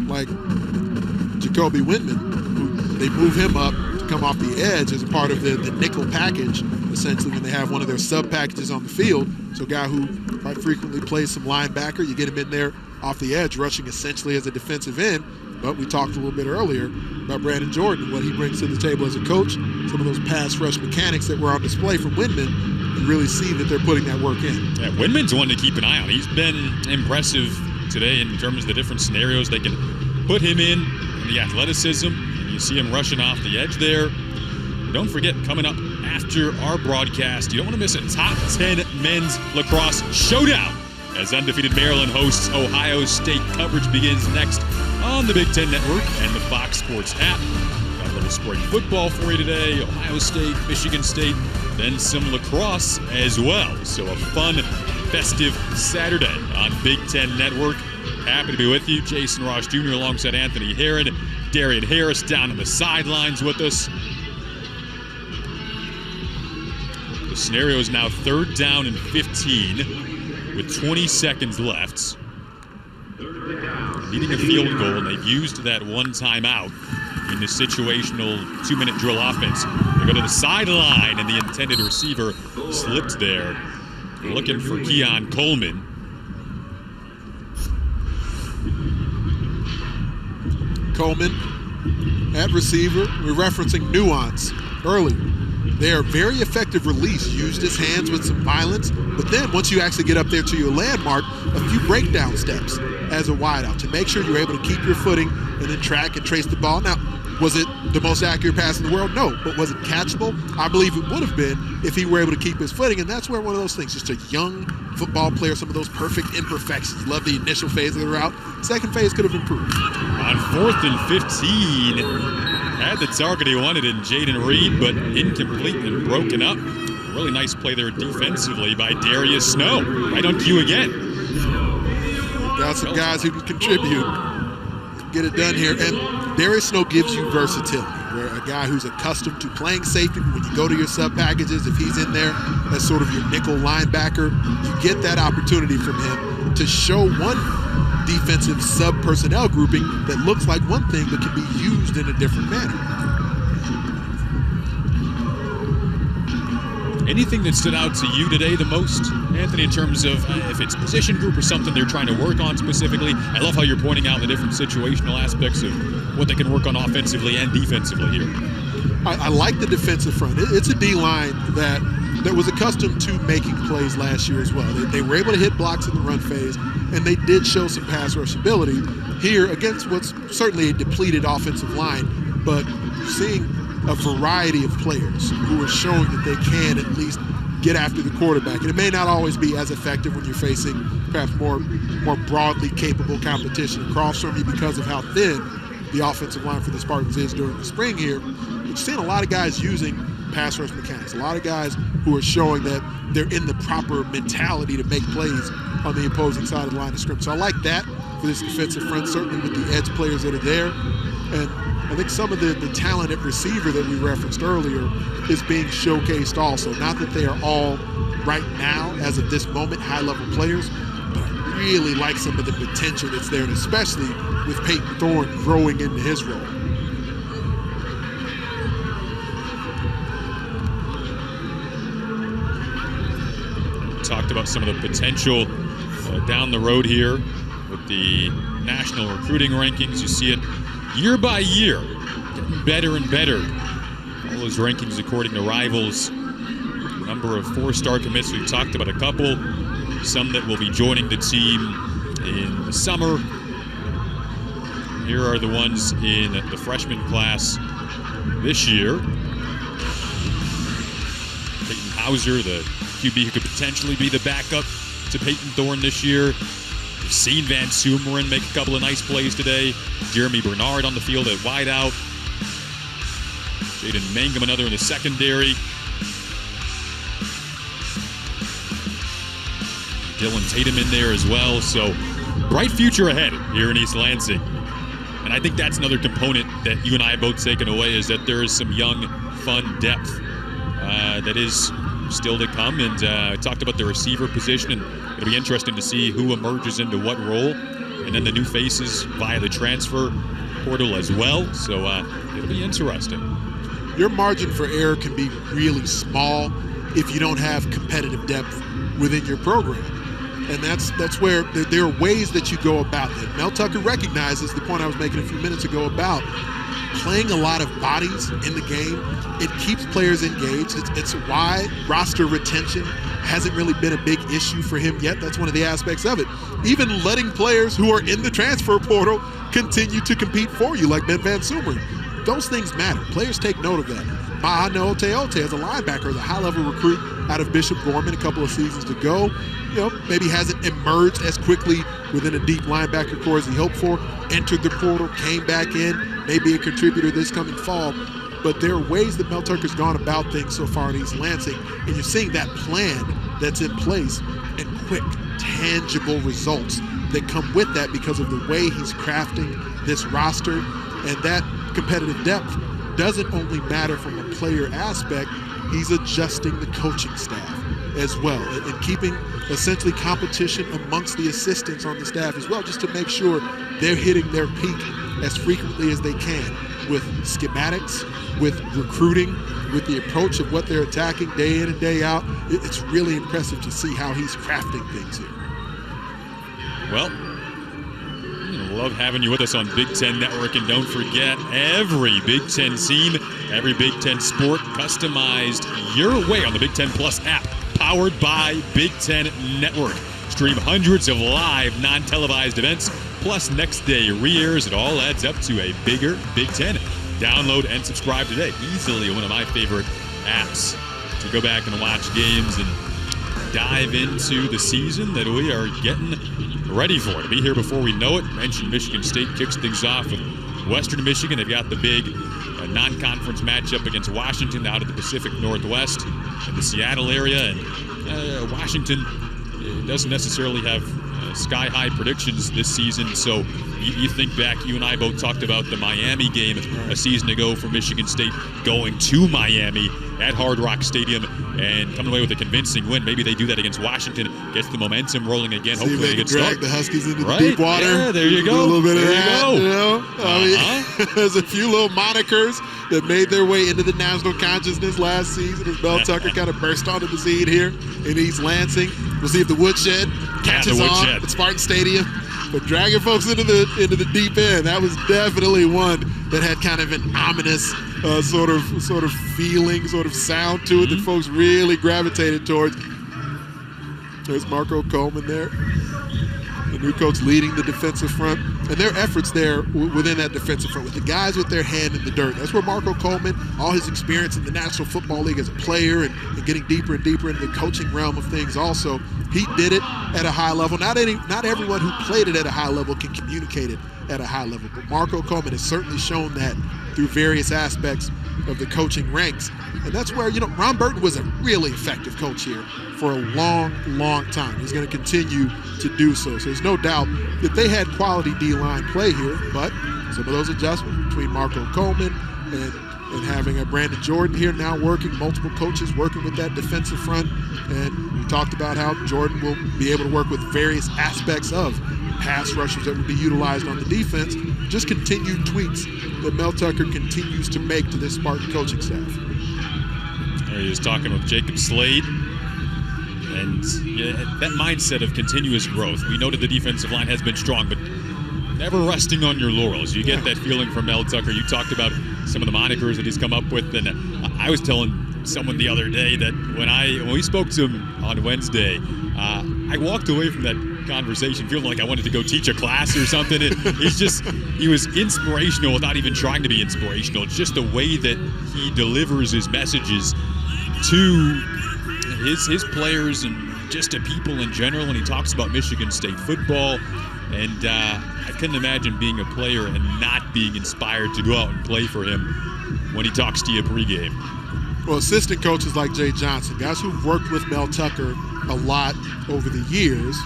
like Jacoby Windman, who they move him up to come off the edge as a part of the nickel package, essentially when they have one of their sub packages on the field. So a guy who quite frequently plays some linebacker, you get him in there off the edge, rushing essentially as a defensive end. But we talked a little bit earlier about Brandon Jordan, what he brings to the table as a coach, some of those pass rush mechanics that were on display from Windman. You really see that they're putting that work in. Yeah, Windman's one to keep an eye on. He's been impressive today in terms of the different scenarios they can put him in, and the athleticism. And you see him rushing off the edge there. Don't forget, coming up after our broadcast, you don't want to miss a top 10 men's lacrosse showdown as undefeated Maryland hosts Ohio State. Coverage begins next on the Big Ten Network and the Fox Sports app. Got a little spring football for you today, Ohio State, Michigan State, then some lacrosse as well. So a fun, festive Saturday on Big Ten Network. Happy to be with you. Jason Ross Jr. alongside Anthony Herron. Darian Harris down on the sidelines with us. The scenario is now 3rd down and 15 with 20 seconds left. Needing a field goal, and they've used that one timeout in the situational 2-minute drill offense. They go to the sideline, and the intended receiver slipped there. They're looking for Keon Coleman. Coleman at receiver. We're referencing nuance earlier. They are very effective release. Used his hands with some violence, but then once you actually get up there to your landmark, a few breakdown steps as a wideout to make sure you're able to keep your footing and then track and trace the ball. Now, was it the most accurate pass in the world? No. But was it catchable? I believe it would have been if he were able to keep his footing, and that's where one of those things, just a young football player, some of those perfect imperfections. Love the initial phase of the route. Second phase could have improved. On 4th and 15, had the target he wanted in Jayden Reed, but incomplete and broken up. Really nice play there defensively by Darius Snow. Right on cue again. Got some guys who can contribute, get it done here. And Darius Snow gives you versatility, where a guy who's accustomed to playing safety, when you go to your sub packages, if he's in there as sort of your nickel linebacker, you get that opportunity from him to show one defensive sub personnel grouping that looks like one thing but can be used in a different manner. Anything that stood out to you today the most, Anthony, in terms of if it's position group or something they're trying to work on specifically? I love how you're pointing out the different situational aspects of what they can work on offensively and defensively here. I like the defensive front. It's a D-line that was accustomed to making plays last year as well. They were able to hit blocks in the run phase, and they did show some pass rush ability here against what's certainly a depleted offensive line, but seeing a variety of players who are showing that they can at least get after the quarterback. And it may not always be as effective when you're facing perhaps more broadly capable competition across from you because of how thin the offensive line for the Spartans is during the spring here. But you're seeing a lot of guys using pass rush mechanics, a lot of guys who are showing that they're in the proper mentality to make plays on the opposing side of the line of scrimmage. So I like that for this defensive front, certainly with the edge players that are there. And I think some of the talent at receiver that we referenced earlier is being showcased also. Not that they are all right now, as of this moment, high-level players, but I really like some of the potential that's there, and especially with Peyton Thorne growing into his role. Talked about some of the potential down the road here with the national recruiting rankings. You see it year by year, getting better and better. All those rankings according to Rivals. Number of 4-star commits, we've talked about a couple. Some that will be joining the team in the summer. Here are the ones in the freshman class this year. Peyton Hauser, the QB who could potentially be the backup to Peyton Thorne this year. We've seen Van Sumeren make a couple of nice plays today. Jeremy Bernard on the field at wideout. Jaden Mangum, another in the secondary. Dylan Tatum in there as well. So bright future ahead here in East Lansing. And I think that's another component that you and I have both taken away, is that there is some young, fun depth that is still to come. And I talked about the receiver position, and it'll be interesting to see who emerges into what role. And then the new faces via the transfer portal as well. So it'll be interesting. Your margin for error can be really small if you don't have competitive depth within your program. And that's where there are ways that you go about that. Mel Zucker recognizes the point I was making a few minutes ago about playing a lot of bodies in the game. It keeps players engaged. It's why roster retention hasn't really been a big issue for him yet. That's one of the aspects of it. Even letting players who are in the transfer portal continue to compete for you, like Ben Van Sumeren. Those things matter. Players take note of that. Mahano Oteote as a linebacker is a high-level recruit out of Bishop Gorman, a couple of seasons to go. Maybe hasn't emerged as quickly within a deep linebacker core as he hoped for. Entered the portal, came back in, maybe a contributor this coming fall. But there are ways that Mel Tucker's gone about things so far in East Lansing, and you're seeing that plan that's in place and quick, tangible results that come with that because of the way he's crafting this roster. And that competitive depth doesn't only matter from a player aspect, he's adjusting the coaching staff as well and keeping essentially competition amongst the assistants on the staff as well, just to make sure they're hitting their peak as frequently as they can with schematics, with recruiting, with the approach of what they're attacking day in and day out. It's really impressive to see how he's crafting things here. Well, love having you with us on Big Ten Network, and don't forget, every Big Ten team, every Big Ten sport customized your way on the Big Ten Plus app, powered by Big Ten Network. Stream hundreds of live, non-televised events, plus next day re-airs. It all adds up to a bigger Big Ten. Download and subscribe today. Easily one of my favorite apps to go back and watch games and dive into the season that we are getting ready for. To be here before we know it. Mentioned Michigan State kicks things off with Western Michigan. They've got the big non-conference matchup against Washington out of the Pacific Northwest in the Seattle area. And Washington doesn't necessarily have sky-high predictions this season. So you think back, you and I both talked about the Miami game a season ago for Michigan State going to Miami at Hard Rock Stadium and coming away with a convincing win. Maybe they do that against Washington, gets the momentum rolling again. See, hopefully they get drag the Huskies into the deep water. Yeah, there you go. A little bit there of that, you go. I mean, there's a few little monikers that made their way into the national consciousness last season as Mel Zucker kind of burst onto the scene here in East Lansing. We'll see if the Woodshed catches on at Spartan Stadium. But dragging folks into the deep end, that was definitely one that had kind of an ominous sort of feeling, sort of sound to it that folks really gravitated towards. There's Marco Coleman there, the new coach leading the defensive front, and their efforts there within that defensive front with the guys with their hand in the dirt. That's where Marco Coleman, all his experience in the National Football League as a player and getting deeper and deeper into the coaching realm of things also, he did it at a high level. Not everyone who played it at a high level can communicate it at a high level, but Marco Coleman has certainly shown that through various aspects of the coaching ranks. And that's where, Ron Burton was a really effective coach here for a long, long time. He's going to continue to do so. So there's no doubt that they had quality D-line play here, but some of those adjustments between Marco Coleman and having a Brandon Jordan here now working, multiple coaches working with that defensive front. And we talked about how Jordan will be able to work with various aspects of pass rushers that would be utilized on the defense. Just continued tweaks that Mel Tucker continues to make to this Spartan coaching staff. There he is talking with Jacob Slade. And that mindset of continuous growth. We know that the defensive line has been strong, but never resting on your laurels. You get that feeling from Mel Zucker. You talked about some of the monikers that he's come up with, and I was telling someone the other day that when we spoke to him on Wednesday, I walked away from that conversation feeling like I wanted to go teach a class or something. He was inspirational without even trying to be inspirational. It's just the way that he delivers his messages to his players and just to people in general when he talks about Michigan State football. And I couldn't imagine being a player and not being inspired to go out and play for him when he talks to you pregame. Well, assistant coaches like Jay Johnson, guys who've worked with Mel Tucker a lot over the years,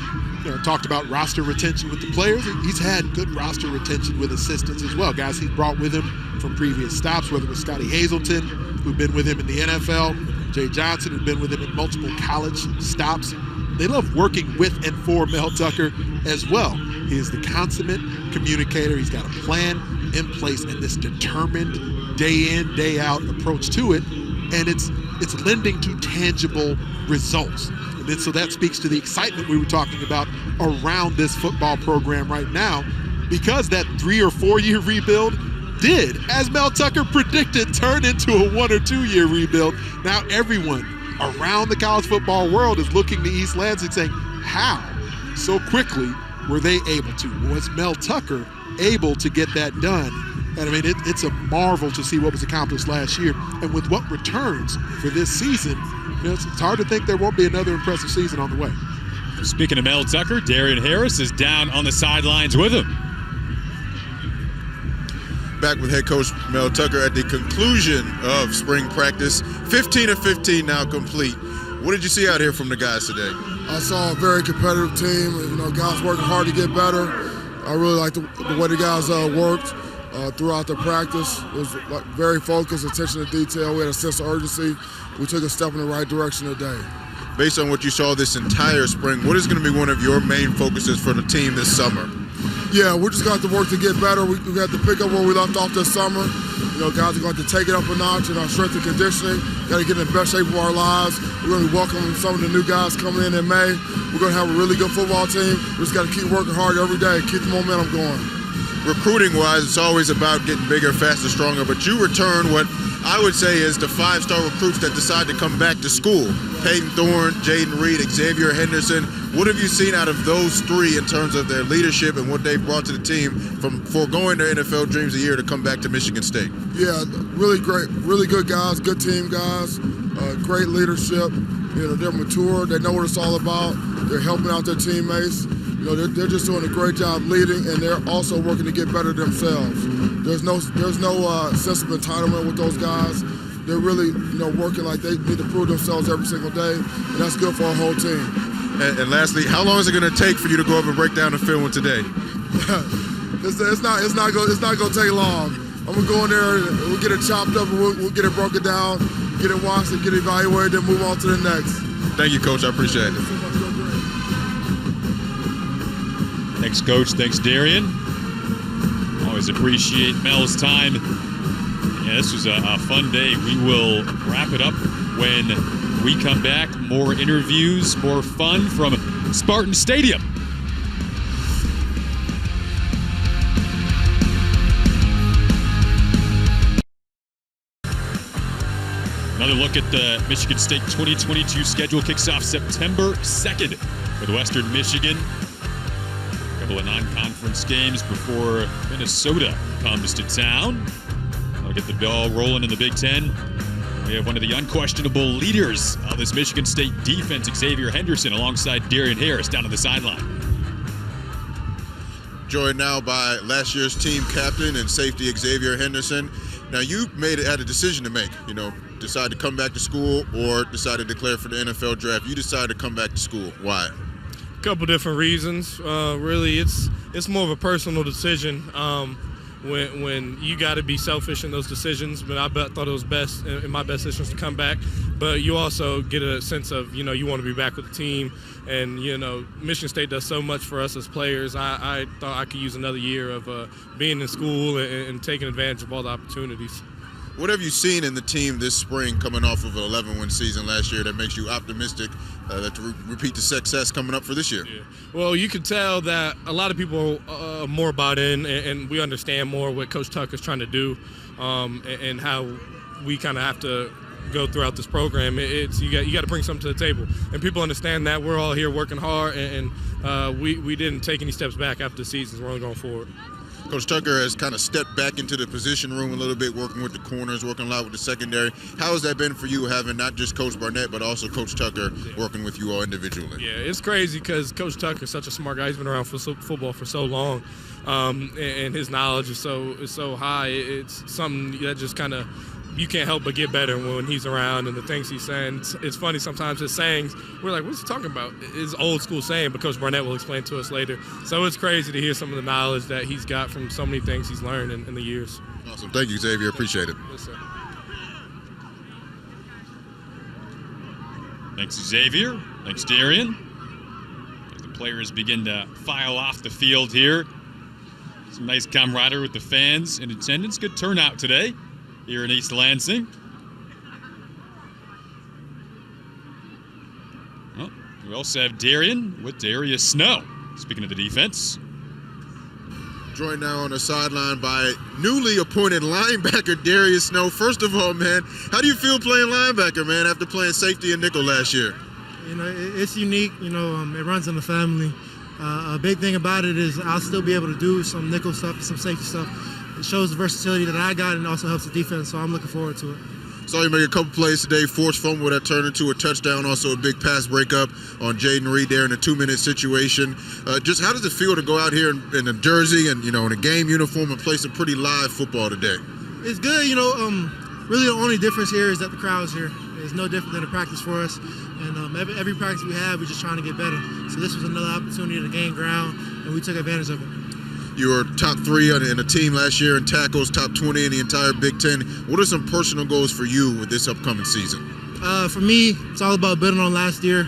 talked about roster retention with the players. He's had good roster retention with assistants as well. Guys he's brought with him from previous stops, whether it was Scotty Hazelton, who'd been with him in the NFL, Jay Johnson had been with him in multiple college stops. They love working with and for Mel Zucker as well. He is the consummate communicator. He's got a plan in place and this determined day in, day out approach to it. And it's lending to tangible results. And then, so that speaks to the excitement we were talking about around this football program right now, because that 3 or 4 year rebuild did, as Mel Zucker predicted, turn into a 1 or 2 year rebuild. Now everyone around the college football world is looking to East Lansing saying, how so quickly were they able to? Was Mel Zucker able to get that done? And I mean, it's a marvel to see what was accomplished last year. And with what returns for this season, it's hard to think there won't be another impressive season on the way. Speaking of Mel Zucker, Darian Harris is down on the sidelines with him. Back with head coach Mel Zucker at the conclusion of spring practice. 15 of 15 now complete. What did you see out here from the guys today? I saw a very competitive team. Guys working hard to get better. I really liked the way the guys worked throughout the practice. It was very focused, attention to detail. We had a sense of urgency. We took a step in the right direction today. Based on what you saw this entire spring, what is going to be one of your main focuses for the team this summer? Yeah, we're just going to have to work to get better. We got to pick up where we left off this summer. Guys are going to take it up a notch in our strength and conditioning. Got to get in the best shape of our lives. We're going to be welcoming some of the new guys coming in May. We're going to have a really good football team. We just got to keep working hard every day, keep the momentum going. Recruiting-wise, it's always about getting bigger, faster, stronger, but you return what I would say is the 5-star recruits that decide to come back to school. Peyton Thorne, Jaden Reed, Xavier Henderson. What have you seen out of those three in terms of their leadership and what they've brought to the team from foregoing their NFL dreams a year to come back to Michigan State? Yeah, really great, really good guys, good team guys, great leadership. They're mature, they know what it's all about. They're helping out their teammates. They're just doing a great job leading, and they're also working to get better themselves. There's no sense of entitlement with those guys. They're really, working like they need to prove themselves every single day, and that's good for our whole team. And lastly, how long is it going to take for you to go up and break down the film today? It's not going to take long. I'm going to go in there, and we'll get it chopped up, and we'll get it broken down, get it washed, and get it evaluated, then move on to the next. Thank you, Coach. I appreciate it. Thanks, Coach. Thanks, Darian. Always appreciate Mel's time. Yeah, this was a fun day. We will wrap it up when we come back. More interviews, more fun from Spartan Stadium. Another look at the Michigan State 2022 schedule kicks off September 2nd with Western Michigan. A couple of non-conference games before Minnesota comes to town. I'll get the ball rolling in the Big Ten. We have one of the unquestionable leaders of this Michigan State defense, Xavier Henderson, alongside Darian Harris down on the sideline. Joined now by last year's team captain and safety Xavier Henderson. Now you had a decision to make, decide to come back to school or decide to declare for the NFL draft. You decided to come back to school. Why? A couple different reasons. Really, it's more of a personal decision. When you got to be selfish in those decisions, but I thought it was best in my best interest to come back. But you also get a sense of you want to be back with the team, and Michigan State does so much for us as players. I thought I could use another year of being in school and taking advantage of all the opportunities. What have you seen in the team this spring, coming off of an 11-win season last year, that makes you optimistic that to repeat the success coming up for this year? Yeah. Well, you can tell that a lot of people are more bought in, and we understand more what Coach Tucker's trying to do, and how we kind of have to go throughout this program. You got to bring something to the table, and people understand that we're all here working hard, and we didn't take any steps back after the season. We're only going forward. Coach Tucker has kind of stepped back into the position room a little bit, working with the corners, working a lot with the secondary. How has that been for you, having not just Coach Barnett, but also Coach Tucker working with you all individually? Yeah, it's crazy because Coach Tucker is such a smart guy. He's been around for football for so long, and his knowledge is so high. It's something that just kind of you can't help but get better when he's around, and the things he's saying. It's funny sometimes his sayings, we're like, what's he talking about? It's old school saying, but Coach Barnett will explain to us later. So it's crazy to hear some of the knowledge that he's got from so many things he's learned in the years. Awesome. Thank you, Xavier. Appreciate it. Yes, sir. Thanks, Xavier. Thanks, Darian. As the players begin to file off the field here. Some nice camaraderie with the fans in attendance. Good turnout today here in East Lansing. Well, we also have Darian with Darius Snow. Speaking of the defense. Joined now on the sideline by newly appointed linebacker Darius Snow. First of all, man, how do you feel playing linebacker, man, after playing safety and nickel last year? You know, it's unique. You know, it runs in the family. A big thing about it is I'll still be able to do some nickel stuff, some safety stuff. It shows the versatility that I got and also helps the defense, so I'm looking forward to it. Saw you make a couple plays today, forced fumble that turned into a touchdown, also a big pass breakup on Jayden Reed there in a 2-minute situation. Just how does it feel to go out here in a jersey and, in a game uniform and play some pretty live football today? It's good, really the only difference here is that the crowd's here. It's no different than a practice for us. And every practice we have, we're just trying to get better. So this was another opportunity to gain ground, and we took advantage of it. You were top 3 in a team last year in tackles, top 20 in the entire Big Ten. What are some personal goals for you with this upcoming season? For me, it's all about building on last year.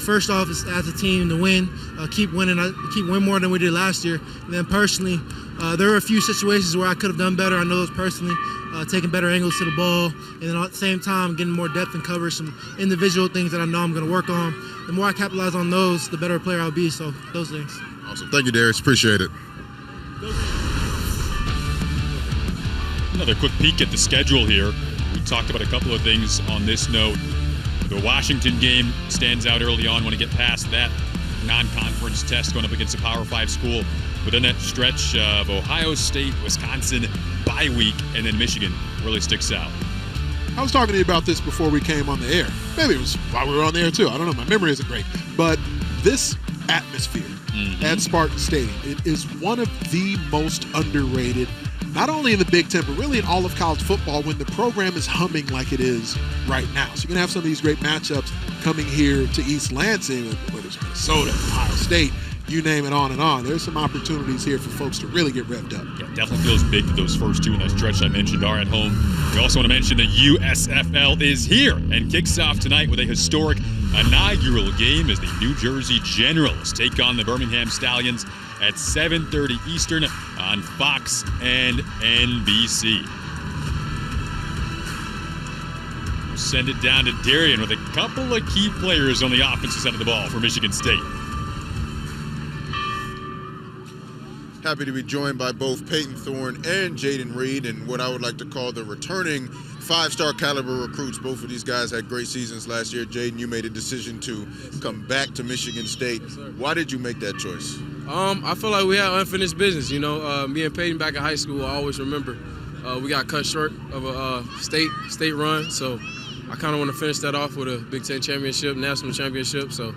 First off, it's as a team to win, keep winning, keep winning more than we did last year. And then personally, there were a few situations where I could have done better. I know those personally, taking better angles to the ball, and then at the same time, getting more depth and cover, some individual things that I know I'm going to work on. The more I capitalize on those, the better player I'll be. So those things. Awesome. Thank you, Darius. Appreciate it. Another quick peek at the schedule here. We talked about a couple of things on this note. The Washington game stands out early on. Want to get past that non-conference test going up against a Power 5 school. Within that stretch of Ohio State, Wisconsin, bye week, and then Michigan really sticks out. I was talking to you about this before we came on the air. Maybe it was while we were on the air too. I don't know. My memory isn't great. But this atmosphere at Spartan Stadium, it is one of the most underrated, not only in the Big Ten, but really in all of college football when the program is humming like it is right now. So you're going to have some of these great matchups coming here to East Lansing, whether it's Minnesota, Ohio State, you name it, on and on. There's some opportunities here for folks to really get revved up. Yeah, definitely feels big that those first two in that stretch I mentioned are at home. We also want to mention the USFL is here and kicks off tonight with a historic inaugural game as the New Jersey Generals take on the Birmingham Stallions at 7:30 Eastern on Fox and NBC. We'll send it down to Darian with a couple of key players on the offensive side of the ball for Michigan State. Happy to be joined by both Peyton Thorne and Jayden Reed, and what I would like to call the returning 5-star caliber recruits. Both of these guys had great seasons last year. Jayden, you made a decision to come back to Michigan State. Why did you make that choice? I feel like we had unfinished business. Me and Peyton back in high school, I always remember we got cut short of a state run, so I kind of want to finish that off with a Big Ten championship, national championship. So,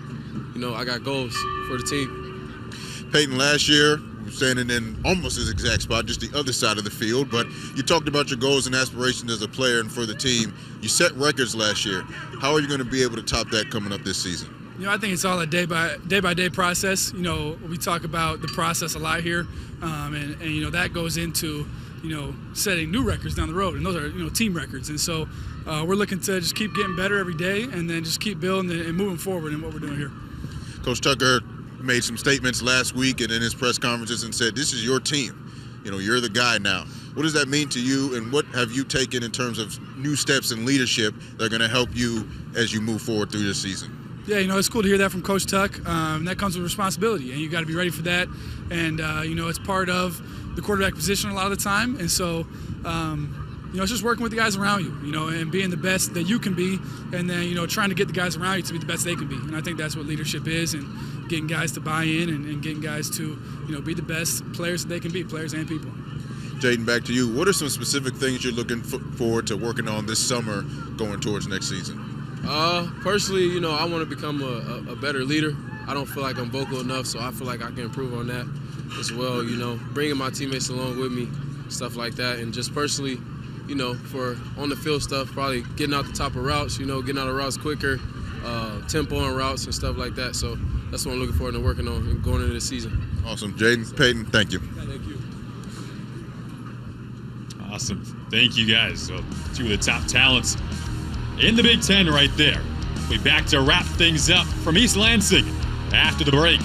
I got goals for the team. Peyton, last year, standing in almost his exact spot, just the other side of the field, but you talked about your goals and aspirations as a player and for the team. You set records last year. How are you going to be able to top that coming up this season? I think it's all a day-by-day process. We talk about the process a lot here, and that goes into, setting new records down the road, and those are, team records. And so we're looking to just keep getting better every day and then just keep building and moving forward in what we're doing here. Coach Tucker made some statements last week and in his press conferences and said, this is your team. You're the guy now. What does that mean to you, and what have you taken in terms of new steps in leadership that are going to help you as you move forward through this season? Yeah, it's cool to hear that from Coach Tuck. That comes with responsibility, and you got to be ready for that. And, it's part of the quarterback position a lot of the time. And so, it's just working with the guys around you, and being the best that you can be, and then, trying to get the guys around you to be the best they can be. And I think that's what leadership is, and getting guys to buy in and getting guys to, be the best players that they can be, players and people. Jayden, back to you. What are some specific things you're looking forward to working on this summer going towards next season? Personally, I want to become a better leader. I don't feel like I'm vocal enough, so I feel like I can improve on that as well, bringing my teammates along with me, stuff like that. And just personally, for on the field stuff, probably getting out the top of routes, getting out of routes quicker, tempo on routes and stuff like that. So that's what I'm looking forward to working on and going into the season. Awesome. Jayden, Peyton, thank you. Thank you. Awesome. Thank you, guys. So, two of the top talents in the Big Ten right there. We'll be back to wrap things up from East Lansing after the break.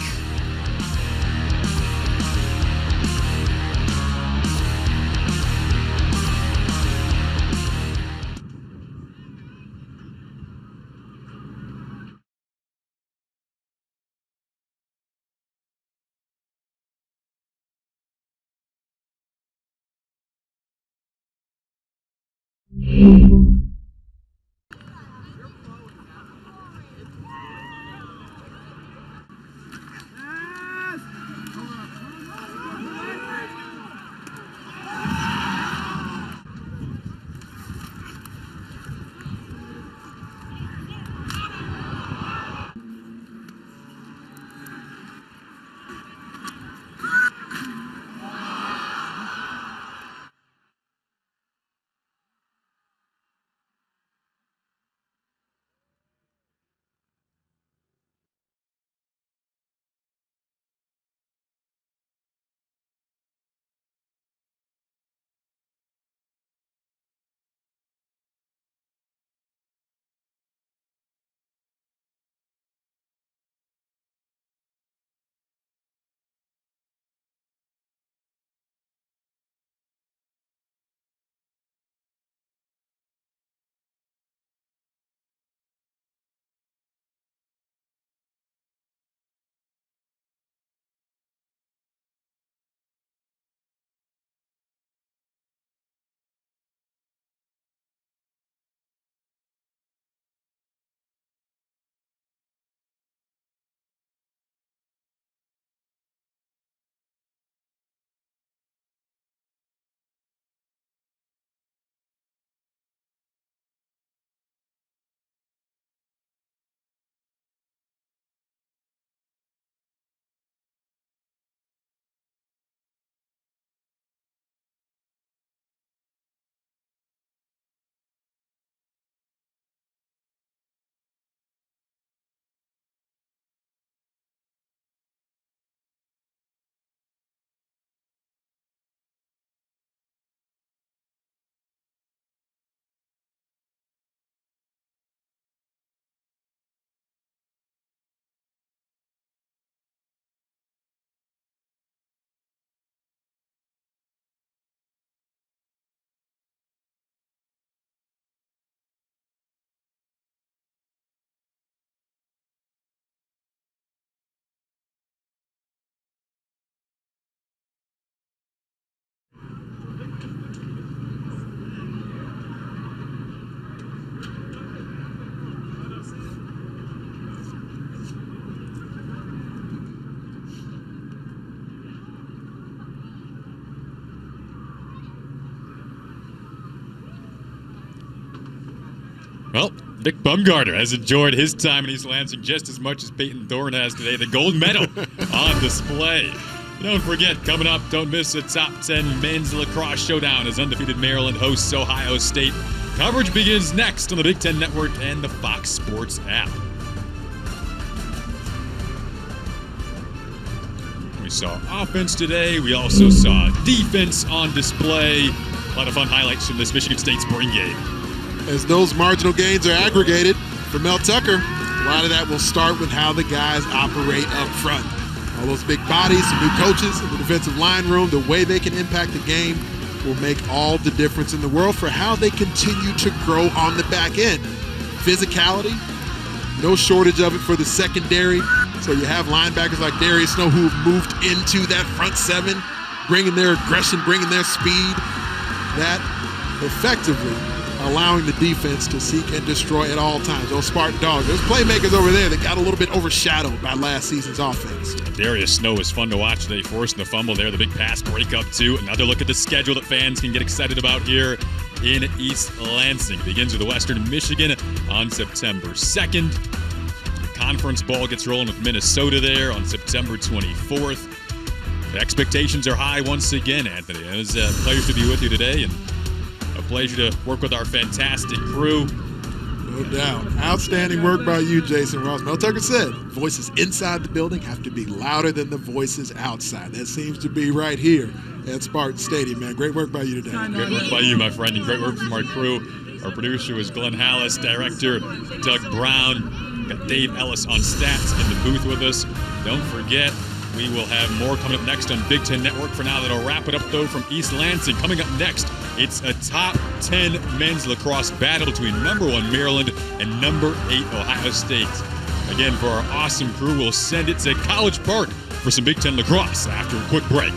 Well, Nick Bumgarner has enjoyed his time in East Lansing just as much as Peyton Thorne has today. The gold medal on display. Don't forget, coming up, don't miss a top 10 men's lacrosse showdown as undefeated Maryland hosts Ohio State. Coverage begins next on the Big Ten Network and the Fox Sports app. We saw offense today. We also saw defense on display. A lot of fun highlights from this Michigan State spring game. As those marginal gains are aggregated for Mel Zucker, a lot of that will start with how the guys operate up front. All those big bodies, some new coaches in the defensive line room, the way they can impact the game will make all the difference in the world for how they continue to grow on the back end. Physicality, no shortage of it for the secondary. So you have linebackers like Darius Snow who have moved into that front seven, bringing their aggression, bringing their speed. That effectively allowing the defense to seek and destroy at all times. Those Spartan dogs, there's playmakers over there that got a little bit overshadowed by last season's offense. Darius Snow was fun to watch today, forcing the fumble there, the big pass breakup too. Another look at the schedule that fans can get excited about here in East Lansing. It begins with Western Michigan on September 2nd. The conference ball gets rolling with Minnesota there on September 24th. The expectations are high once again, Anthony. It was a pleasure to be with you today, and a pleasure to work with our fantastic crew. No doubt. Outstanding work by you, Jason Ross. Mel Zucker said, voices inside the building have to be louder than the voices outside. That seems to be right here at Spartan Stadium, man. Great work by you today. Great work by you, my friend, and great work from our crew Our producer was Glenn Hallis, director Doug Brown. Got Dave Ellis on stats in the booth with us. Don't forget, we will have more coming up next on Big Ten Network. For now, that'll wrap it up, though, from East Lansing. Coming up next, it's a top 10 men's lacrosse battle between number 1 Maryland and number 8 Ohio State. Again, for our awesome crew, we'll send it to College Park for some Big Ten lacrosse after a quick break.